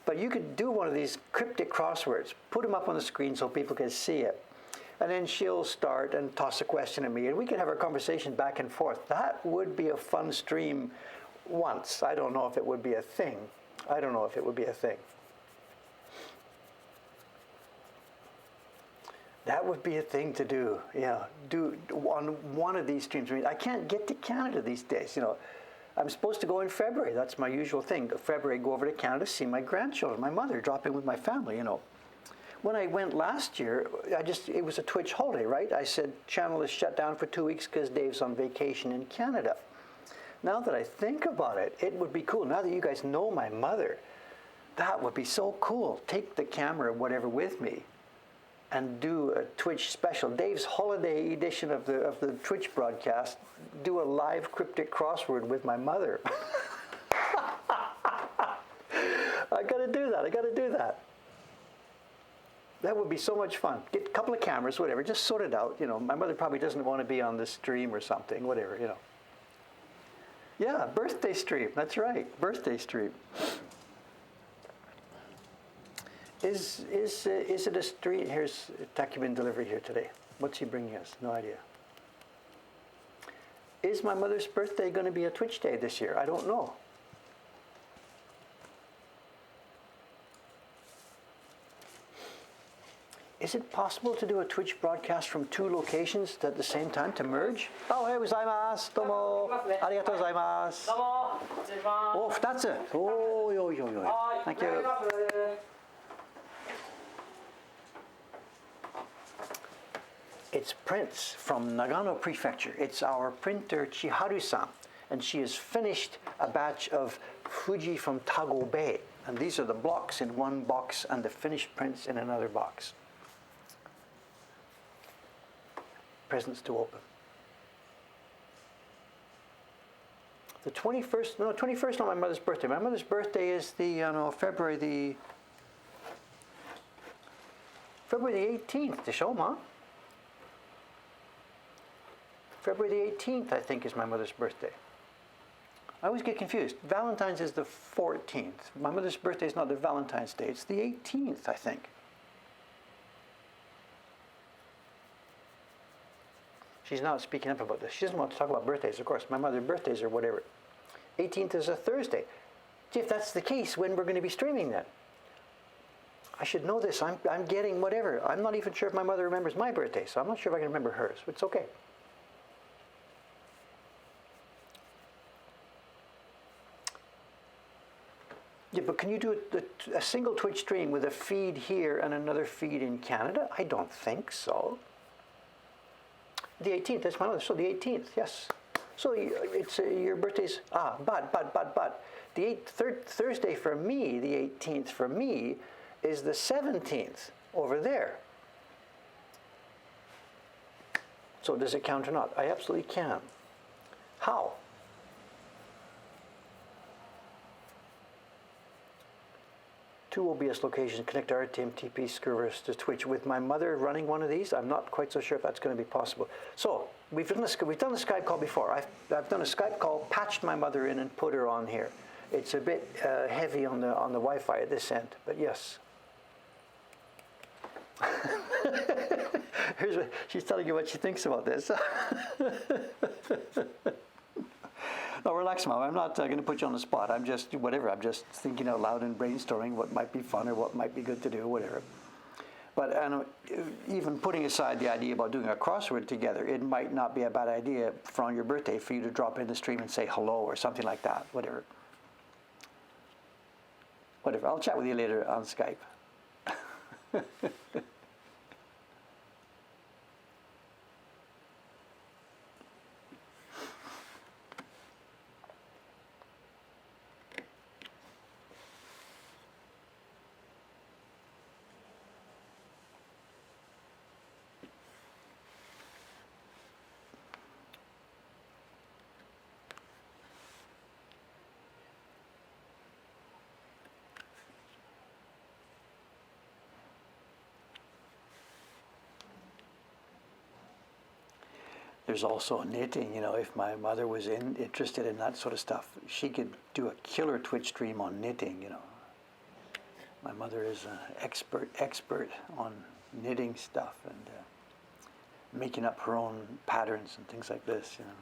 But you could do one of these cryptic crosswords, put them up on the screen so people can see it. And then she'll start and toss a question at me, and we can have our conversation back and forth. That would be a fun stream once. I don't know if it would be a thing. I don't know if it would be a thing. That would be a thing to do, yeah. Do on one of these streams. I mean, I can't get to Canada these days, you know. I'm supposed to go in February. That's my usual thing. February, go over to Canada, see my grandchildren, my mother, drop in with my family, you know. When I went last year, it was a Twitch holiday, right? I said, channel is shut down for 2 weeks because Dave's on vacation in Canada. Now that I think about it, it would be cool. Now that you guys know my mother, that would be so cool. Take the camera or whatever with me and do a Twitch special. Dave's holiday edition of the Twitch broadcast, do a live cryptic crossword with my mother. I gotta do that. That would be so much fun. Get a couple of cameras, whatever, just sort it out. You know, my mother probably doesn't want to be on the stream or something, whatever, you know. Yeah, birthday stream, that's right, birthday stream. Is it a stream? Here's Takumin delivery here today. What's he bringing us? No idea. Is my mother's birthday going to be a Twitch day this year? I don't know. Is it possible to do a Twitch broadcast from 2 locations at the same time to merge? Ohayou gozaimasu. Domo. Arigatou gozaimasu. Oh, 2つ. Oh, yo. Thank you. It's prints from Nagano Prefecture. It's our printer Chiharu-san, and she has finished a batch of Fuji from Tago Bay. And these are the blocks in one box and the finished prints in another box. Presents to open. The 21st not my mother's birthday. My mother's birthday is February the 18th, the show, Ma. February the 18th, I think, is my mother's birthday. I always get confused. Valentine's is the 14th. My mother's birthday is not the Valentine's Day. It's the 18th, I think. She's not speaking up about this. She doesn't want to talk about birthdays, of course. My mother's birthdays or whatever. 18th is a Thursday. Gee, if that's the case, when we're going to be streaming then? I should know this. I'm getting whatever. I'm not even sure if my mother remembers my birthday, so I'm not sure if I can remember hers. It's okay. Yeah, but can you do a single Twitch stream with a feed here and another feed in Canada? I don't think so. The 18th, that's my mother. So the 18th, yes. So it's your birthday's, but. The third Thursday for me, the 18th for me, is the 17th over there. So does it count or not? I absolutely can. How? Two OBS locations connect our RTMTP servers to Twitch. With my mother running one of these, I'm not quite so sure if that's going to be possible. So we've done the Skype call before. I've done a Skype call, patched my mother in, and put her on here. It's a bit heavy on the Wi-Fi at this end, but yes. She's telling you what she thinks about this. No, relax, Mom. I'm not going to put you on the spot. I'm just whatever. I'm just thinking out loud and brainstorming what might be fun or what might be good to do, whatever. But even putting aside the idea about doing a crossword together, it might not be a bad idea on your birthday for you to drop in the stream and say hello or something like that. Whatever. Whatever. I'll chat with you later on Skype. There's also knitting, you know, if my mother was interested in that sort of stuff, she could do a killer Twitch stream on knitting, you know. My mother is an expert on knitting stuff and making up her own patterns and things like this, you know.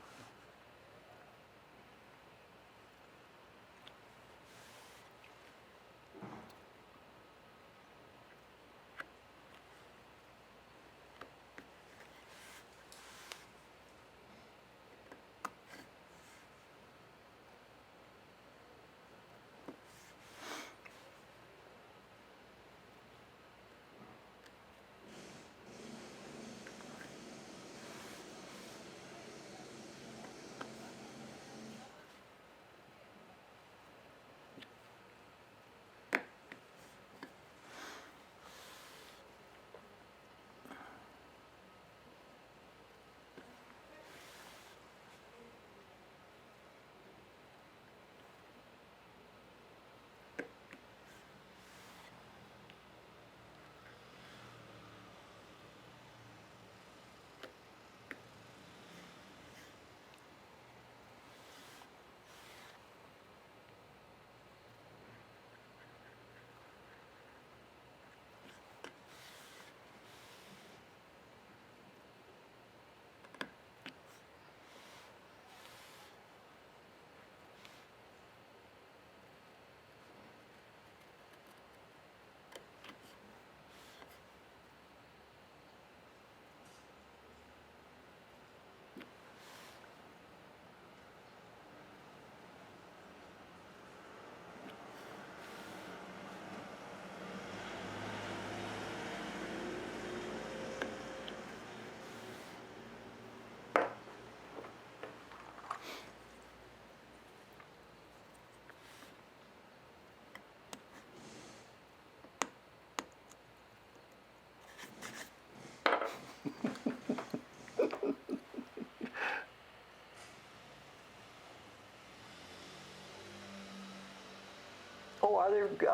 Oh, are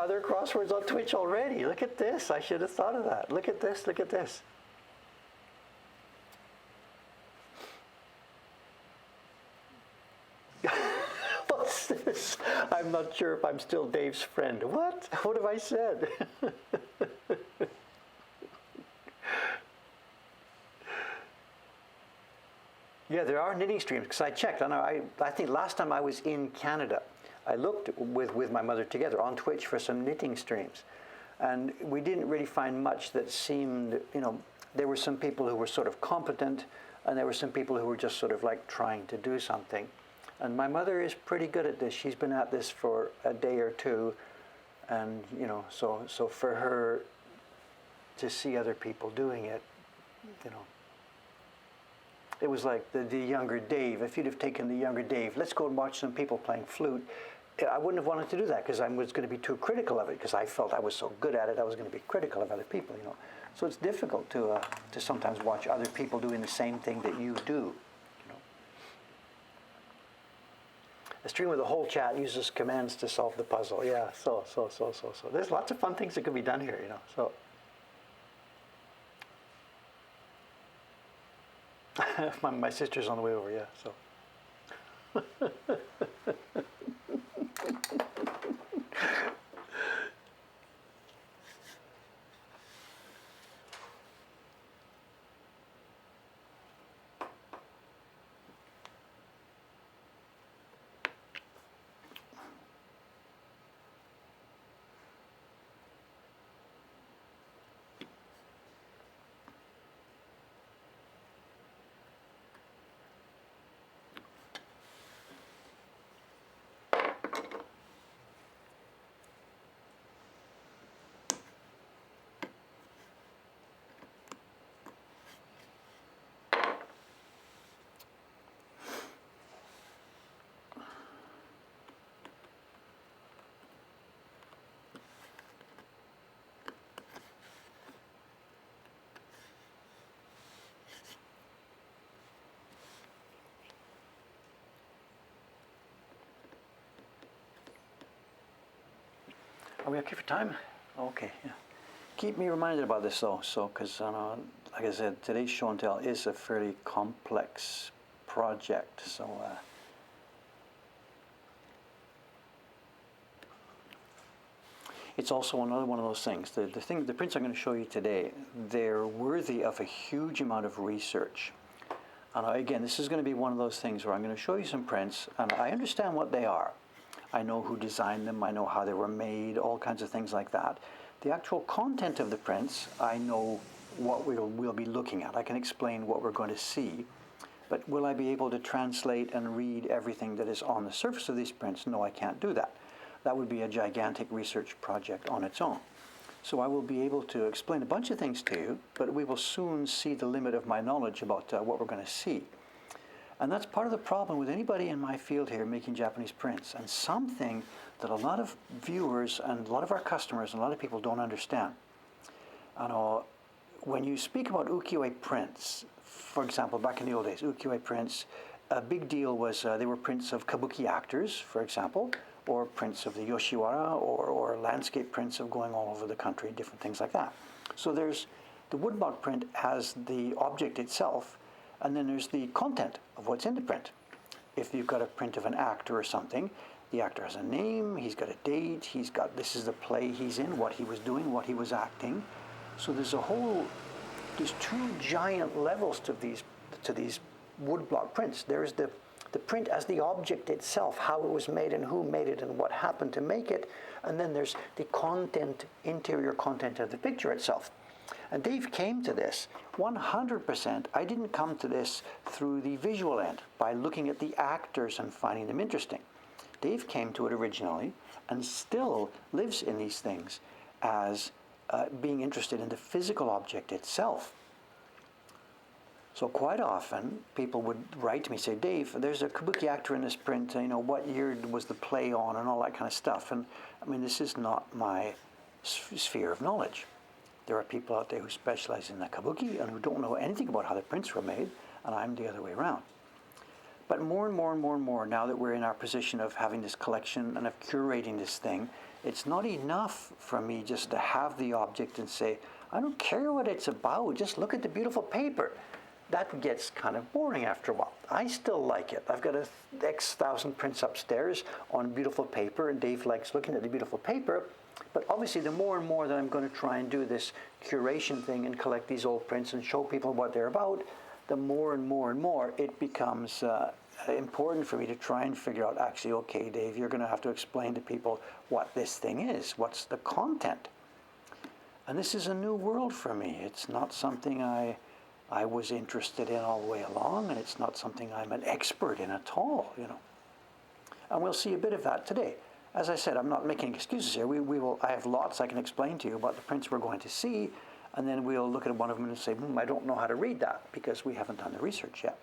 there crosswords on Twitch already? Look at this. I should have thought of that. Look at this. Look at this. What's this? I'm not sure if I'm still Dave's friend. What? What have I said? Yeah, there are knitting streams because I checked. I think last time I was in Canada, I looked with my mother together on Twitch for some knitting streams. And we didn't really find much that seemed, there were some people who were sort of competent, and there were some people who were just sort of like trying to do something. And my mother is pretty good at this. She's been at this for a day or two, and so for her to see other people doing it, it was like the younger Dave. If you'd have taken the younger Dave, let's go and watch some people playing flute, I wouldn't have wanted to do that because I was going to be too critical of it, because I felt I was so good at it, I was going to be critical of other people, So it's difficult to sometimes watch other people doing the same thing that you do. A stream with the whole chat uses commands to solve the puzzle. Yeah, so. There's lots of fun things that could be done here, So. my sister's on the way over, yeah, so. Are we okay for time? Okay, yeah. Keep me reminded about this though, because like I said, today's show and tell is a fairly complex project, so it's also another one of those things. The prints I'm going to show you today, they're worthy of a huge amount of research. And again, this is going to be one of those things where I'm going to show you some prints, and I understand what they are. I know who designed them, I know how they were made, all kinds of things like that. The actual content of the prints, I know what we'll be looking at. I can explain what we're going to see. But will I be able to translate and read everything that is on the surface of these prints? No, I can't do that. That would be a gigantic research project on its own. So I will be able to explain a bunch of things to you, but we will soon see the limit of my knowledge about what we're going to see. And that's part of the problem with anybody in my field here making Japanese prints, and something that a lot of viewers and a lot of our customers and a lot of people don't understand. When you speak about ukiyo-e prints, for example, back in the old days, ukiyo-e prints, a big deal was they were prints of kabuki actors, for example, or prints of the Yoshiwara, or landscape prints of going all over the country, different things like that. So there's the woodblock print as the object itself, and then there's the content of what's in the print. If you've got a print of an actor or something, the actor has a name, he's got a date, this is the play he's in, what he was doing, what he was acting. So there's two giant levels to these woodblock prints. There's the print as the object itself, how it was made and who made it and what happened to make it. And then there's the content, interior content of the picture itself. And Dave came to this 100%. I didn't come to this through the visual end, by looking at the actors and finding them interesting. Dave came to it originally and still lives in these things as being interested in the physical object itself. So quite often, people would write to me, say, Dave, there's a kabuki actor in this print, what year was the play on, and all that kind of stuff. And I mean, this is not my sphere of knowledge. There are people out there who specialize in the kabuki and who don't know anything about how the prints were made, and I'm the other way around. But more and more and more and more, now that we're in our position of having this collection and of curating this thing, it's not enough for me just to have the object and say, I don't care what it's about, just look at the beautiful paper. That gets kind of boring after a while. I still like it. I've got X thousand prints upstairs on beautiful paper, and Dave likes looking at the beautiful paper. But obviously, the more and more that I'm going to try and do this curation thing and collect these old prints and show people what they're about, the more and more and more it becomes important for me to try and figure out, actually, okay, Dave, you're going to have to explain to people what this thing is. What's the content? And this is a new world for me. It's not something I was interested in all the way along, and it's not something I'm an expert in at all, you know. And we'll see a bit of that today. As I said, I'm not making excuses here. We will. I have lots I can explain to you about the prints we're going to see, and then we'll look at one of them and say, I don't know how to read that, because we haven't done the research yet.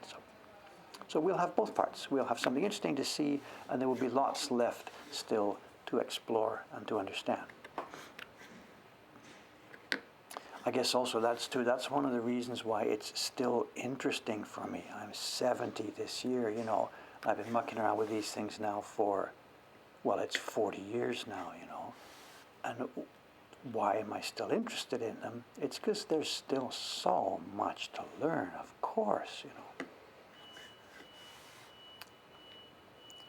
So we'll have both parts. We'll have something interesting to see, and there will be lots left still to explore and to understand. I guess also that's one of the reasons why it's still interesting for me. I'm 70 this year, you know. I've been mucking around with these things now for, well, it's 40 years now, you know. And why am I still interested in them? It's because there's still so much to learn, of course, you know.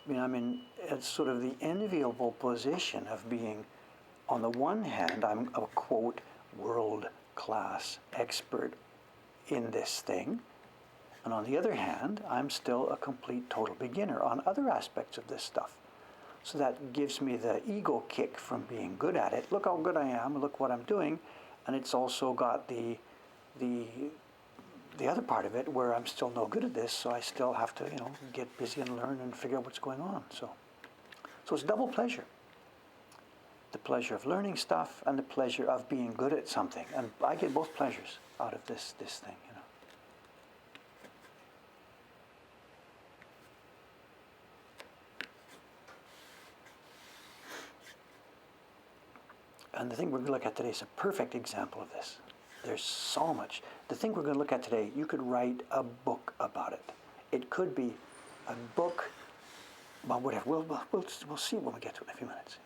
I mean, I'm in sort of the enviable position of being, on the one hand, I'm a, quote, world-class expert in this thing. And on the other hand, I'm still a complete total beginner on other aspects of this stuff. So that gives me the ego kick from being good at it. Look how good I am, look what I'm doing. And it's also got the other part of it where I'm still no good at this, so I still have to, you know, get busy and learn and figure out what's going on. So it's double pleasure. The pleasure of learning stuff and the pleasure of being good at something. And I get both pleasures out of this thing, you know. And the thing we're going to look at today is a perfect example of this. There's so much. The thing we're going to look at today, you could write a book about it. It could be a book, well, whatever. We'll see when we get to it in a few minutes.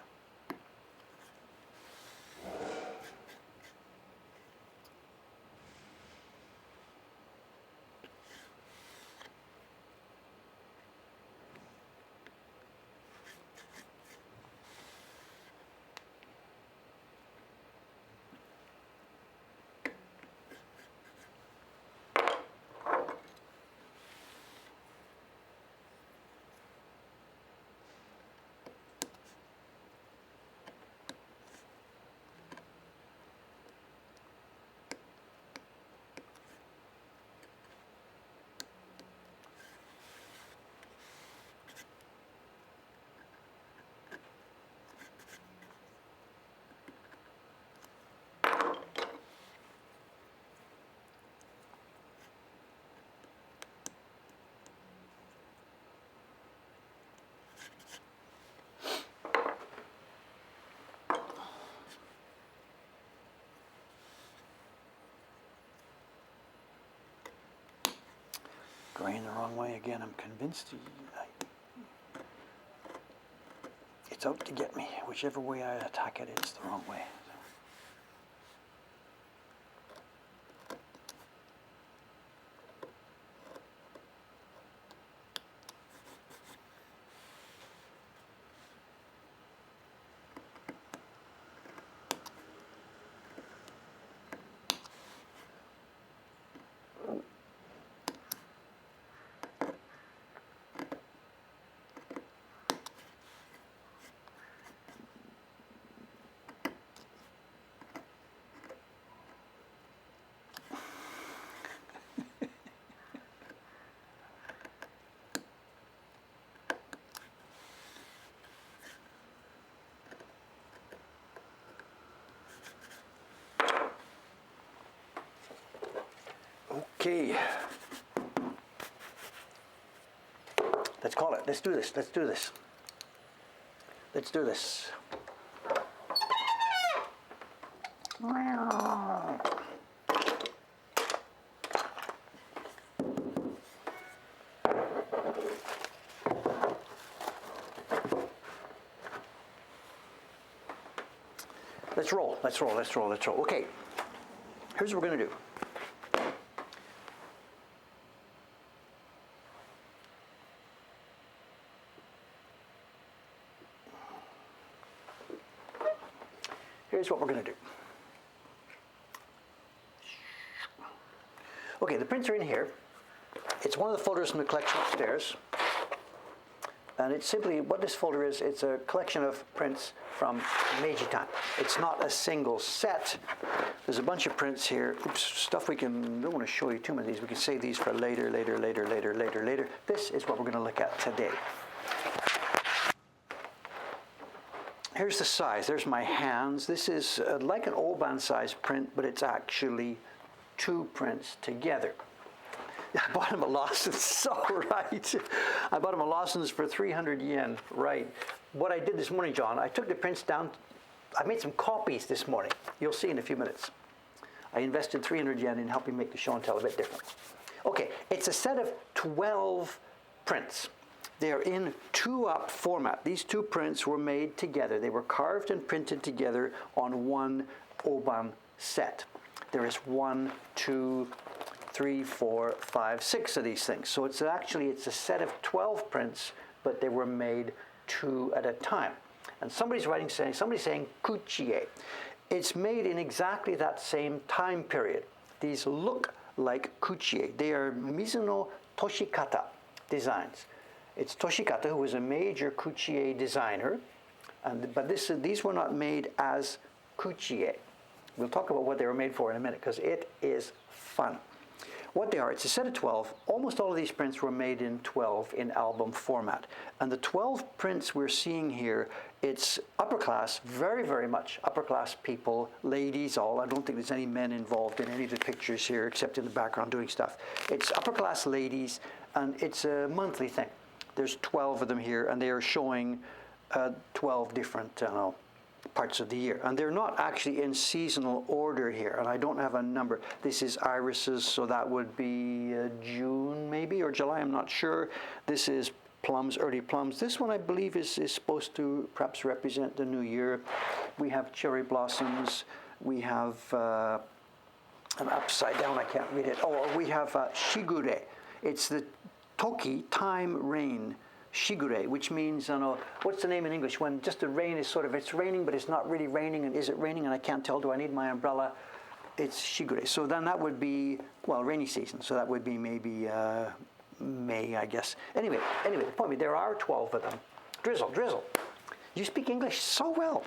Going the wrong way again. I'm convinced it's out to get me. Whichever way I attack it, it's the wrong way. Okay. Let's call it. Let's do this. Let's do this. Let's do this. Let's roll. Let's roll. Let's roll. Let's roll. Okay. Here's what we're going to do. Here's what we're going to do. Okay, the prints are in here. It's one of the folders from the collection upstairs. And it's simply, what this folder is, it's a collection of prints from Meiji time. It's not a single set. There's a bunch of prints here. Oops, stuff we can, don't want to show you too many of these. We can save these for later. This is what we're going to look at today. Here's the size. There's my hands. This is like an Oban size print, but it's actually 2 prints together. I bought him at Lawson's, so right. I bought him at Lawson's for 300 yen, right. What I did this morning, John, I took the prints down. I made some copies this morning. You'll see in a few minutes. I invested 300 yen in helping make the show and tell a bit different. Okay, it's a set of 12 prints. They are in 2-up format. These 2 prints were made together. They were carved and printed together on one Oban set. There is 1, 2, 3, 4, 5, 6 of these things. So it's a set of 12 prints, but they were made 2 at a time. And somebody's saying kuchie. It's made in exactly that same time period. These look like kuchie. They are Mizuno Toshikata designs. It's Toshikata, who was a major kuchie designer, but these were not made as kuchie. We'll talk about what they were made for in a minute, because it is fun. What they are, it's a set of 12. Almost all of these prints were made in 12 in album format. And the 12 prints we're seeing here, it's upper class, very, very much upper class people, ladies all. I don't think there's any men involved in any of the pictures here, except in the background doing stuff. It's upper class ladies, and it's a monthly thing. There's 12 of them here, and they are showing 12 different parts of the year. And they're not actually in seasonal order here, and I don't have a number. This is irises, so that would be June maybe, or July, I'm not sure. This is plums, early plums. This one I believe is supposed to perhaps represent the new year. We have cherry blossoms. We have, I'm upside down, I can't read it. Oh, we have shigure. It's the toki, time, rain. Shigure, which means, what's the name in English? When just the rain is it's raining, but it's not really raining, and is it raining, and I can't tell, do I need my umbrella? It's shigure. So then that would be, well, rainy season, so that would be maybe May, I guess. Anyway, the point being, there are 12 of them. Drizzle. You speak English so well.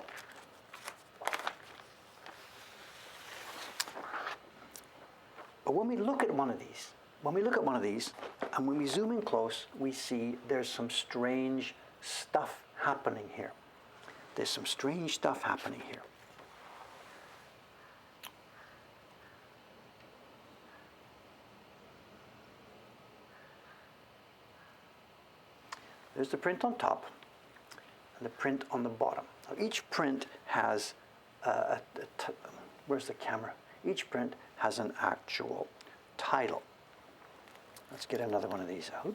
But when we look at one of these, and when we zoom in close, we see there's some strange stuff happening here. There's some strange stuff happening here. There's the print on top and the print on the bottom. Now each print has where's the camera? Each print has an actual title. Let's get another one of these out.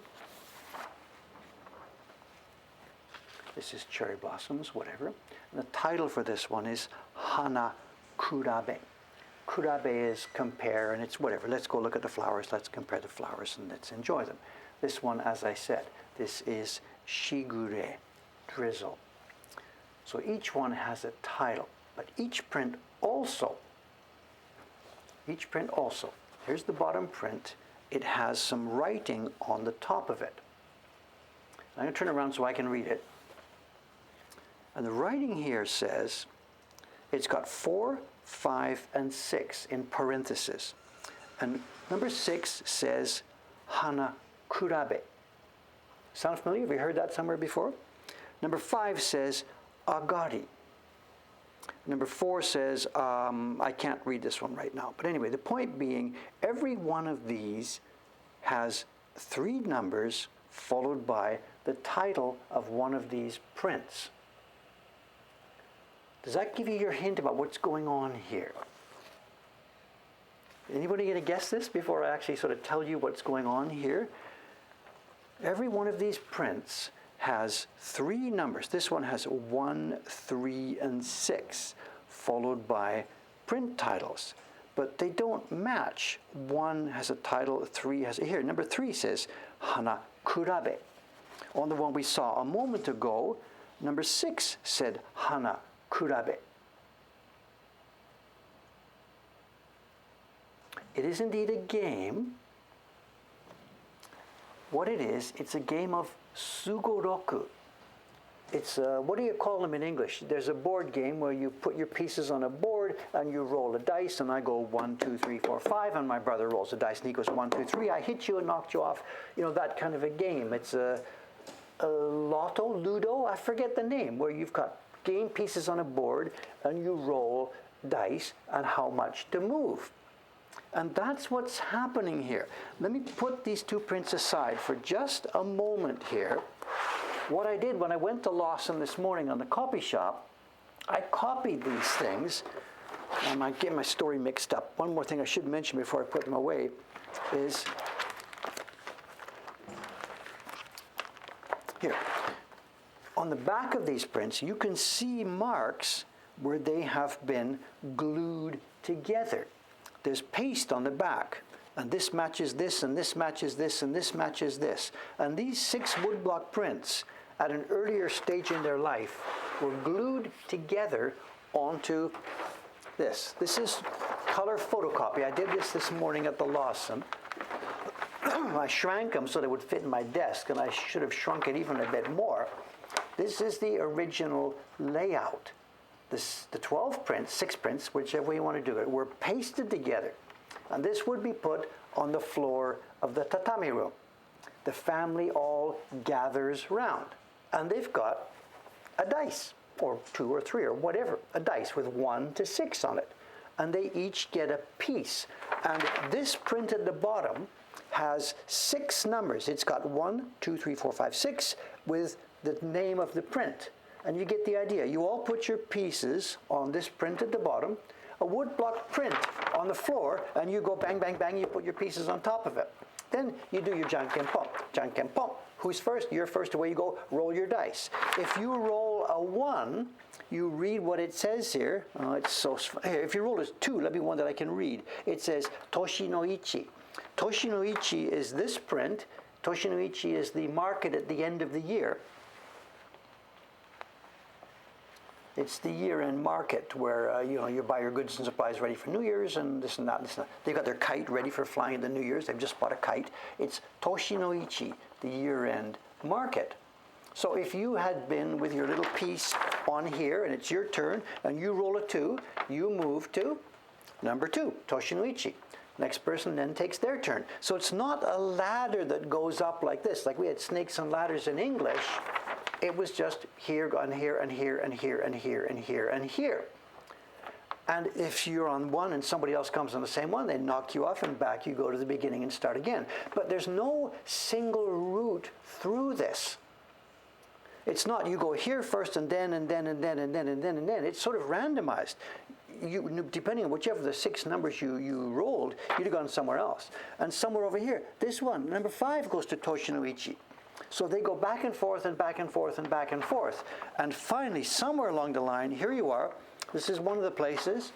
This is cherry blossoms, whatever. And the title for this one is Hana Kurabe. Kurabe is compare, and it's whatever. Let's go look at the flowers. Let's compare the flowers and let's enjoy them. This one, as I said, this is Shigure, drizzle. So each one has a title, but each print also, here's the bottom print. It has some writing on the top of it. I'm going to turn it around so I can read it. And the writing here says, it's got 4, 5, and 6 in parentheses. And number 6 says, Hana Kurabe. Sound familiar? Have you heard that somewhere before? Number 5 says, Agari. Number 4 says, I can't read this one right now. But anyway, the point being, every one of these has 3 numbers followed by the title of one of these prints. Does that give you your hint about what's going on here? Anybody going to guess this before I actually sort of tell you what's going on here? Every one of these prints has 3 numbers. This one has 1, 3, and 6, followed by print titles. But they don't match. 1 has a title, 3 has here. Number 3 says Hana Kurabe. On the one we saw a moment ago, number 6 said Hana Kurabe. It is indeed a game. What it is, it's a game of Sugoroku. It's, what do you call them in English? There's a board game where you put your pieces on a board and you roll a dice, and I go 1, 2, 3, 4, 5, and my brother rolls a dice and he goes 1, 2, 3. I hit you and knocked you off. You know, that kind of a game. It's a Ludo, I forget the name, where you've got game pieces on a board and you roll dice and how much to move. And that's what's happening here. Let me put these two prints aside for just a moment here. What I did when I went to Lawson this morning on the copy shop, I copied these things. I might get my story mixed up. One more thing I should mention before I put them away is here. On the back of these prints, you can see marks where they have been glued together. There's paste on the back, and this matches this, and this matches this, and this matches this. And these 6 woodblock prints, at an earlier stage in their life, were glued together onto this. This is color photocopy. I did this morning at the Lawson. I shrank them so they would fit in my desk, and I should have shrunk it even a bit more. This is the original layout. The 12 prints, 6 prints, whichever way you want to do it, were pasted together. And this would be put on the floor of the tatami room. The family all gathers round. And they've got a dice, or 2 or 3 or whatever, a dice with 1 to 6 on it. And they each get a piece. And this print at the bottom has 6 numbers. It's got 1, 2, 3, 4, 5, 6 with the name of the print. And you get the idea. You all put your pieces on this print at the bottom, a woodblock print on the floor, and you go bang, bang, bang, you put your pieces on top of it. Then you do your jankenpon. Jankenpon. Who's first? You're first. Away you go. Roll your dice. If you roll a 1, you read what it says here. Oh, it's so here. If you roll a 2, let me one that I can read. It says Toshi no Ichi. Toshi no Ichi is this print. Toshi no Ichi is the market at the end of the year. It's the year-end market where you buy your goods and supplies ready for New Year's and this and that. They've got their kite ready for flying the New Year's. They've just bought a kite. It's Toshi no Ichi, the year-end market. So if you had been with your little piece on here and it's your turn and you roll a 2, you move to number 2, Toshi no Ichi. Next person then takes their turn. So it's not a ladder that goes up like this, like we had snakes and ladders in English. It was just here and here and here and here and here and here and here. And if you're on one and somebody else comes on the same one, they knock you off and back you go to the beginning and start again. But there's no single route through this. It's not you go here first and then and then and then and then and then and then. It's sort of randomized. You, depending on whichever of the 6 numbers you rolled, you'd have gone somewhere else. And somewhere over here, this one, number 5, goes to Toshi no Ichi. So they go back and forth and back and forth and back and forth. And finally, somewhere along the line, here you are. This is one of the places.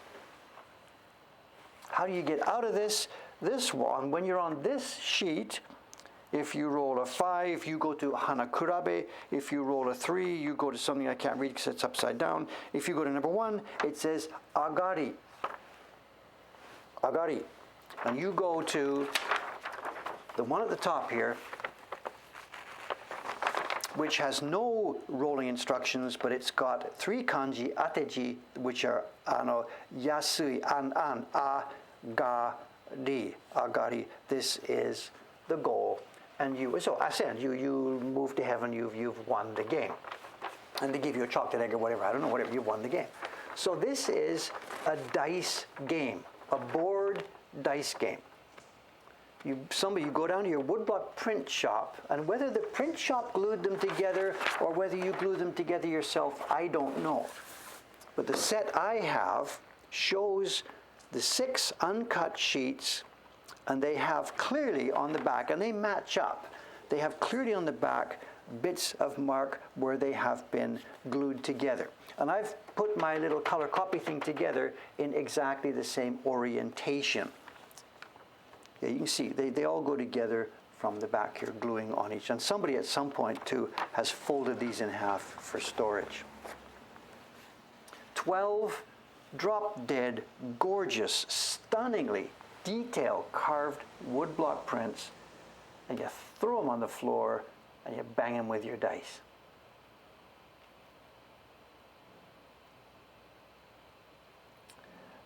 How do you get out of this? This one, when you're on this sheet, if you roll a 5, you go to Hanakurabe. If you roll a 3, you go to something I can't read because it's upside down. If you go to number 1, it says Agari. Agari. And you go to the one at the top here, which has no rolling instructions, but it's got 3 kanji, ateji, which are yasui, an, agari, agari. This is the goal. And so ascend, you move to heaven, you've won the game. And they give you a chocolate egg or whatever, I don't know, whatever, you've won the game. So this is a dice game, a board dice game. You go down to your woodblock print shop, and whether the print shop glued them together or whether you glue them together yourself, I don't know. But the set I have shows the 6 uncut sheets, and they have clearly on the back, and they match up, they have clearly on the back bits of mark where they have been glued together. And I've put my little color copy thing together in exactly the same orientation. Yeah, you can see they all go together from the back here, gluing on each. And somebody at some point, too, has folded these in half for storage. 12 drop-dead, gorgeous, stunningly detailed carved woodblock prints, and you throw them on the floor, and you bang them with your dice.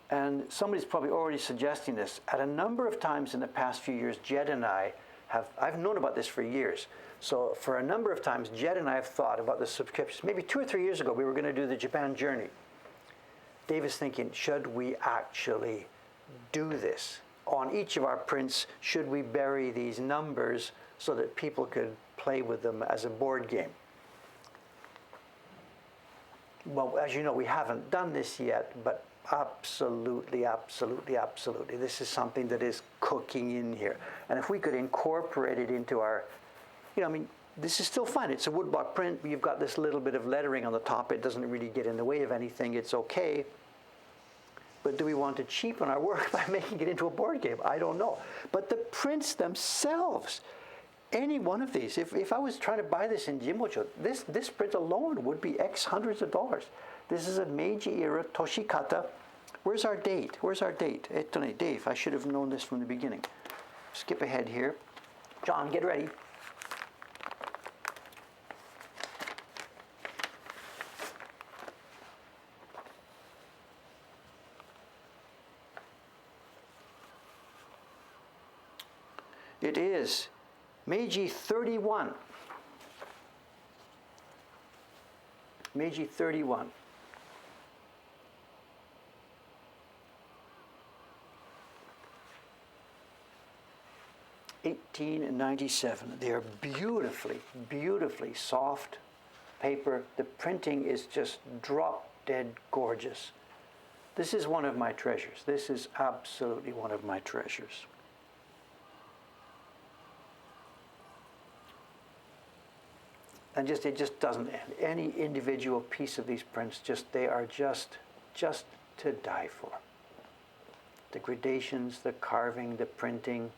And somebody's probably already suggesting this. At a number of times in the past few years, Jed and I've known about this for years. So for a number of times, Jed and I have thought about the subscriptions. Maybe 2 or 3 years ago, we were going to do the Japan journey. Dave is thinking, should we actually do this? On each of our prints, should we bury these numbers so that people could play with them as a board game? Well, as you know, we haven't done this yet, but absolutely, absolutely, absolutely. This is something that is cooking in here. And if we could incorporate it into our, this is still fine. It's a woodblock print. You've got this little bit of lettering on the top. It doesn't really get in the way of anything. It's okay. But do we want to cheapen our work by making it into a board game? I don't know. But the prints themselves, any one of these, if I was trying to buy this in Jimocho, this print alone would be X hundreds of dollars. This is a Meiji era Toshikata. Where's our date? Dave, I should have known this from the beginning. Skip ahead here. John, get ready. It is Meiji 31. Meiji 31. $18.97. They are beautifully, beautifully soft paper. The printing is just drop dead gorgeous. This is one of my treasures. This is absolutely one of my treasures. And it just doesn't end. Any individual piece of these prints, they are just to die for. The gradations, the carving, the printing.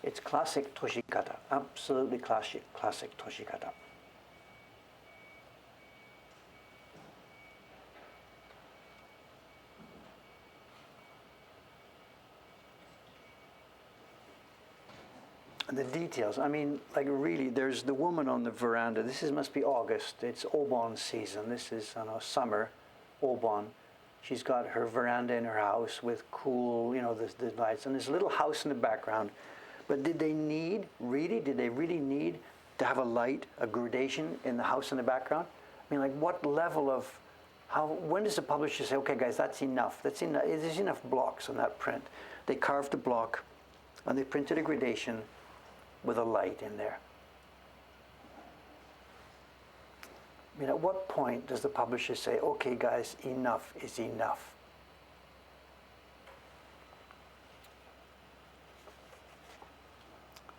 It's classic Toshikata, absolutely classic Toshikata. And the details, really, there's the woman on the veranda. This must be August. It's Obon season. This is summer, Obon. She's got her veranda in her house with cool, the lights, and there's a little house in the background. But did they really need to have a gradation in the house in the background? What level of, when does the publisher say, okay guys, that's enough, there's enough blocks on that print? They carved a block and they printed a gradation with a light in there. At what point does the publisher say, okay guys, enough is enough?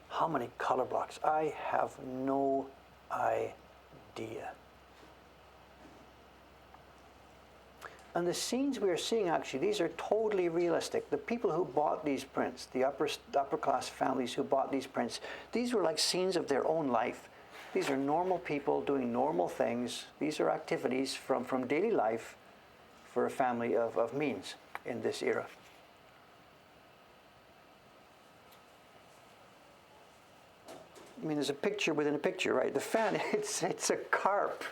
How many color blocks? I have no idea. And the scenes we are seeing, actually, these are totally realistic. The people who bought these prints, the upper class families who bought these prints, these were like scenes of their own life. These are normal people doing normal things. These are activities from daily life for a family of means in this era. There's a picture within a picture, right? The fan, it's a carp.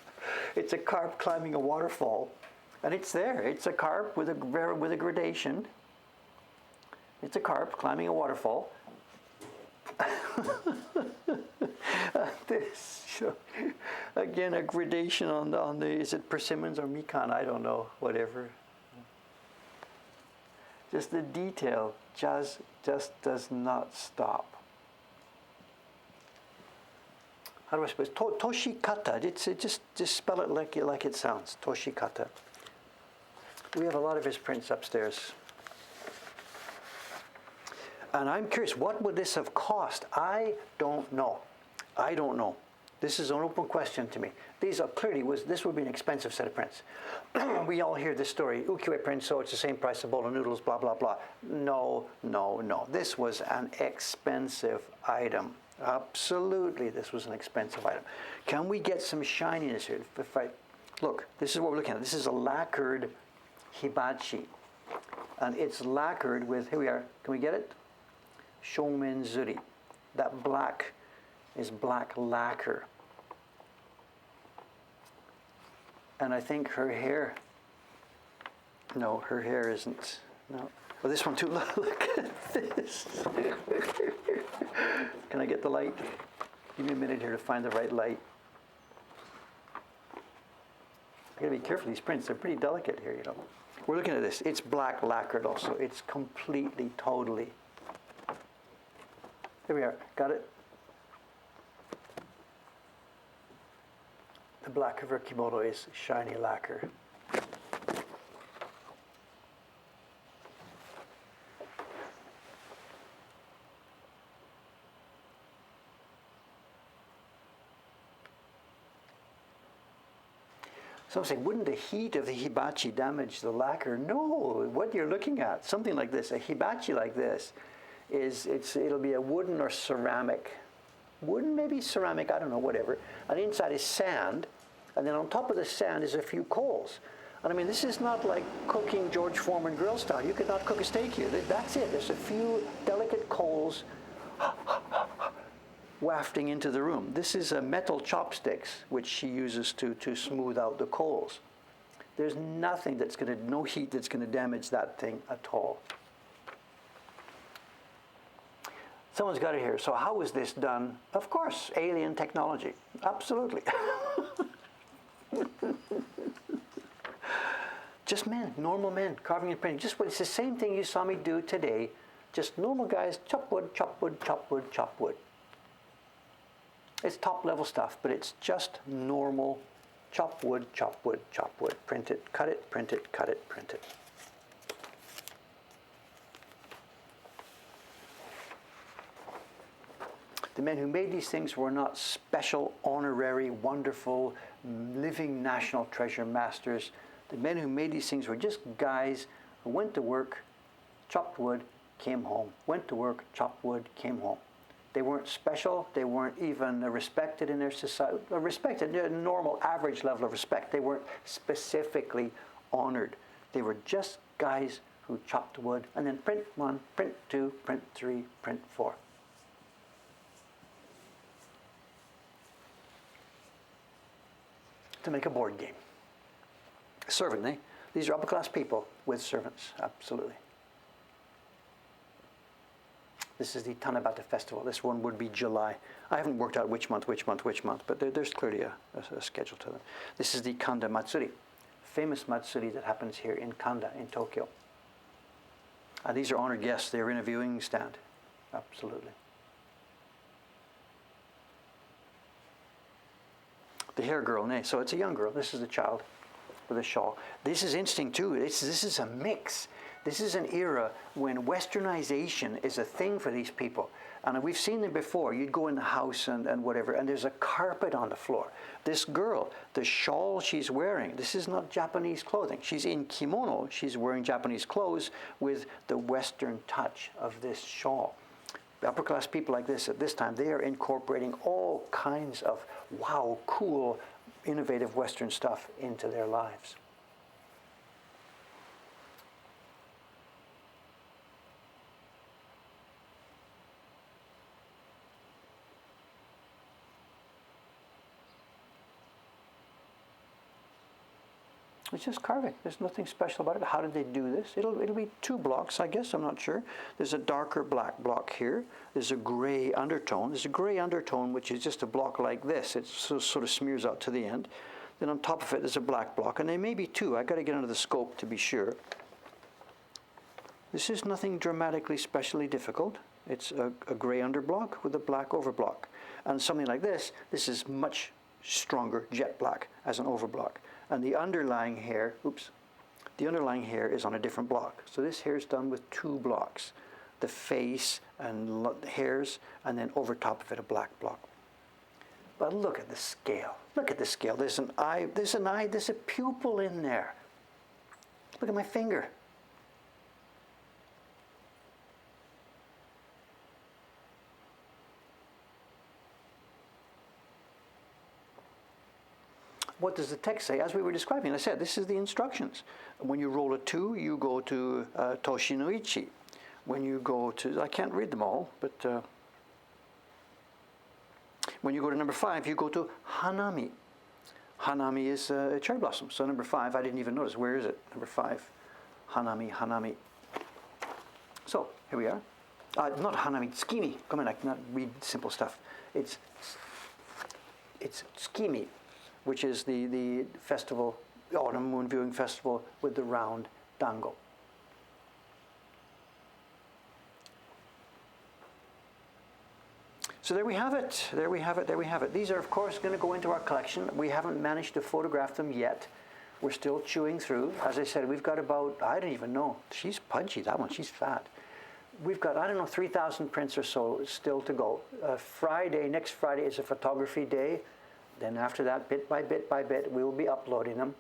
It's a carp climbing a waterfall. And it's there. It's a carp with a gradation. It's a carp climbing a waterfall. Again, a gradation on the, is it persimmons or mikan? I don't know, whatever. Just the detail just does not stop. How do I suppose? Toshikata. Just spell it like it sounds. Toshikata. We have a lot of his prints upstairs. And I'm curious, what would this have cost? I don't know. I don't know. This is an open question to me. These are clearly, this would be an expensive set of prints. We all hear this story, ukiyo-e print, so it's the same price as a bowl of noodles, blah, blah, blah. No, no, no. This was an expensive item. Absolutely, this was an expensive item. Can we get some shininess here? Look, this is what we're looking at. This is a lacquered hibachi. And it's lacquered with, here we are, can we get it? Shomenzuri. That black is black lacquer. And I think her hair, no, her hair isn't. No. Well, this one too, look at this. Can I get the light? Give me a minute here to find the right light. I gotta be careful, these prints, they're pretty delicate here, you know. We're looking at this, it's black lacquered also. It's completely, totally. There we are, got it? The black of her kimono is shiny lacquer. Some say, wouldn't the heat of the hibachi damage the lacquer? No, what you're looking at, something like this, a hibachi like this, it'll be a wooden or ceramic. Wooden, maybe ceramic, I don't know, whatever. And inside is sand, and then on top of the sand is a few coals. And I mean, this is not like cooking George Foreman grill style. You could not cook a steak here. That's it. There's a few delicate coals wafting into the room. This is a metal chopsticks, which she uses to smooth out the coals. There's nothing that's going to, no heat that's going to damage that thing at all. Someone's got it here. So how was this done? Of course, alien technology. Absolutely. Just men, normal men, carving and printing. Just it's the same thing you saw me do today. Just normal guys, chop wood, chop wood, chop wood, chop wood. It's top level stuff, but it's just normal chop wood, chop wood, chop wood. Print it, cut it, print it, cut it, print it. The men who made these things were not special, honorary, wonderful, living national treasure masters. The men who made these things were just guys who went to work, chopped wood, came home. Went to work, chopped wood, came home. They weren't special. They weren't even respected in their society. Respected, a normal, average level of respect. They weren't specifically honored. They were just guys who chopped wood and then print 1, print 2, print 3, print 4. To make a board game. Servant, eh? These are upper class people with servants, absolutely. This is the Tanabata Festival. This one would be July. I haven't worked out which month, but there's clearly a schedule to them. This is the Kanda Matsuri, famous Matsuri that happens here in Kanda in Tokyo. These are honored guests. They're in a viewing stand, absolutely. The hair girl, nay. So it's a young girl. This is a child with a shawl. This is interesting too. This is a mix. This is an era when westernization is a thing for these people. And we've seen them before. You'd go in the house and whatever, and there's a carpet on the floor. This girl, the shawl she's wearing, this is not Japanese clothing. She's in kimono. She's wearing Japanese clothes with the Western touch of this shawl. Upper class people like this at this time, they are incorporating all kinds of wow, cool, innovative Western stuff into their lives. It's just carving. There's nothing special about it. How did they do this? It'll be 2 blocks, I guess. I'm not sure. There's a darker black block here. There's a gray undertone. There's a gray undertone, which is just a block like this. It sort of smears out to the end. Then on top of it, there's a black block. And there may be 2. I've got to get under the scope to be sure. This is nothing dramatically specially difficult. It's a gray underblock with a black overblock. And something like this is much stronger jet black as an overblock. And the underlying hair, The underlying hair is on a different block. So this hair is done with 2 blocks. The face and hairs, and then over top of it a black block. But look at the scale. Look at the scale. There's an eye, there's a pupil in there. Look at my finger. What does the text say? As we were describing, I said, this is the instructions. When you roll a 2, you go to Toshi no Ichi. When you go to, I can't read them all, but when you go to number 5, you go to Hanami. Hanami is cherry blossom. So number 5, I didn't even notice. Where is it? Number 5. Hanami, Hanami. So, here we are. Not Hanami, Tsukimi. Come on, I cannot read simple stuff. It's Tsukimi, which is the festival, the autumn moon viewing festival with the round dango. So there we have it, there we have it, there we have it. These are, of course, going to go into our collection. We haven't managed to photograph them yet. We're still chewing through. As I said, we've got about, I don't even know. She's pudgy, that one, she's fat. We've got, I don't know, 3,000 prints or so still to go. Next Friday is a photography day. Then after that, bit by bit by bit, we will be uploading them.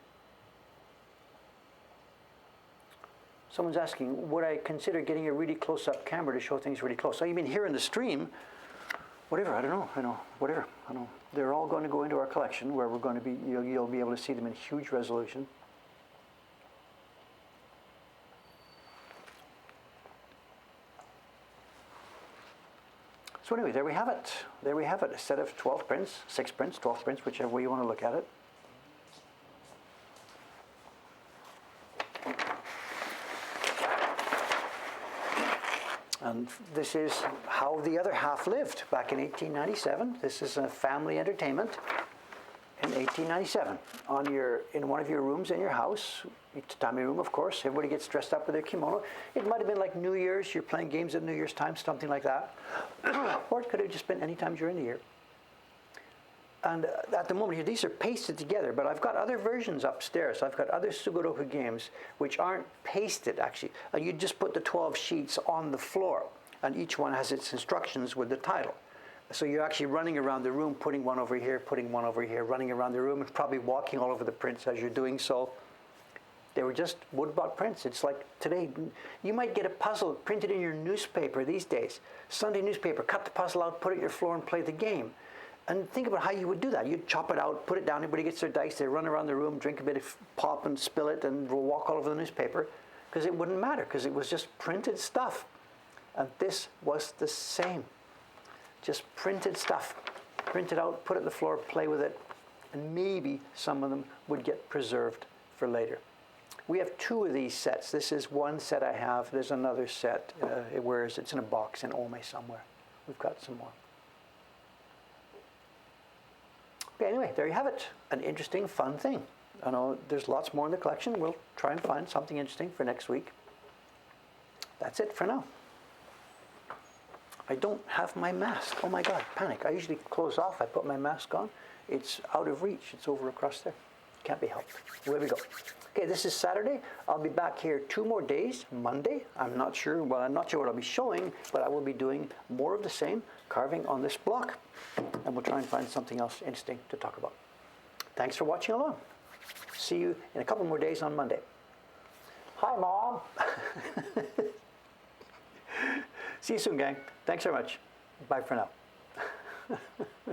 Someone's asking, would I consider getting a really close-up camera to show things really close? So you mean here in the stream? Whatever, I don't know, whatever, I don't know. They're all going to go into our collection where we're going to be, you'll be able to see them in huge resolution. So anyway, there we have it. There we have it, a set of 12 prints, 6 prints, 12 prints, whichever way you want to look at it. And this is how the other half lived back in 1897. This is a family entertainment in 1897. In one of your rooms in your house, tatami room, of course. Everybody gets dressed up with their kimono. It might have been like New Year's. You're playing games at New Year's time, something like that. Or it could have just been any time during the year. And at the moment here, these are pasted together, but I've got other versions upstairs. I've got other Sugoroku games which aren't pasted, actually. And you just put the 12 sheets on the floor, and each one has its instructions with the title. So you're actually running around the room, putting one over here, putting one over here, running around the room, and probably walking all over the prints as you're doing so. They were just wood-block prints. It's like today, you might get a puzzle printed in your newspaper these days. Sunday newspaper, cut the puzzle out, put it on your floor, and play the game. And think about how you would do that. You'd chop it out, put it down, everybody gets their dice, they run around the room, drink a bit of pop and spill it, and walk all over the newspaper, because it wouldn't matter, because it was just printed stuff. And this was the same. Just printed stuff. Print it out, put it on the floor, play with it, and maybe some of them would get preserved for later. We have 2 of these sets. This is one set I have. There's another set. It's in a box in Ome somewhere. We've got some more. Okay, anyway, there you have it. An interesting, fun thing. I know there's lots more in the collection. We'll try and find something interesting for next week. That's it for now. I don't have my mask. Oh my God, panic. I usually close off. I put my mask on. It's out of reach. It's over across there. Can't be helped. Away we go. Okay, this is Saturday. I'll be back here 2 more days. Monday, I'm not sure what I'll be showing, but I will be doing more of the same, carving on this block. And we'll try and find something else interesting to talk about. Thanks for watching along. See you in a couple more days on Monday. Hi, Mom. See you soon, gang. Thanks very much. Bye for now.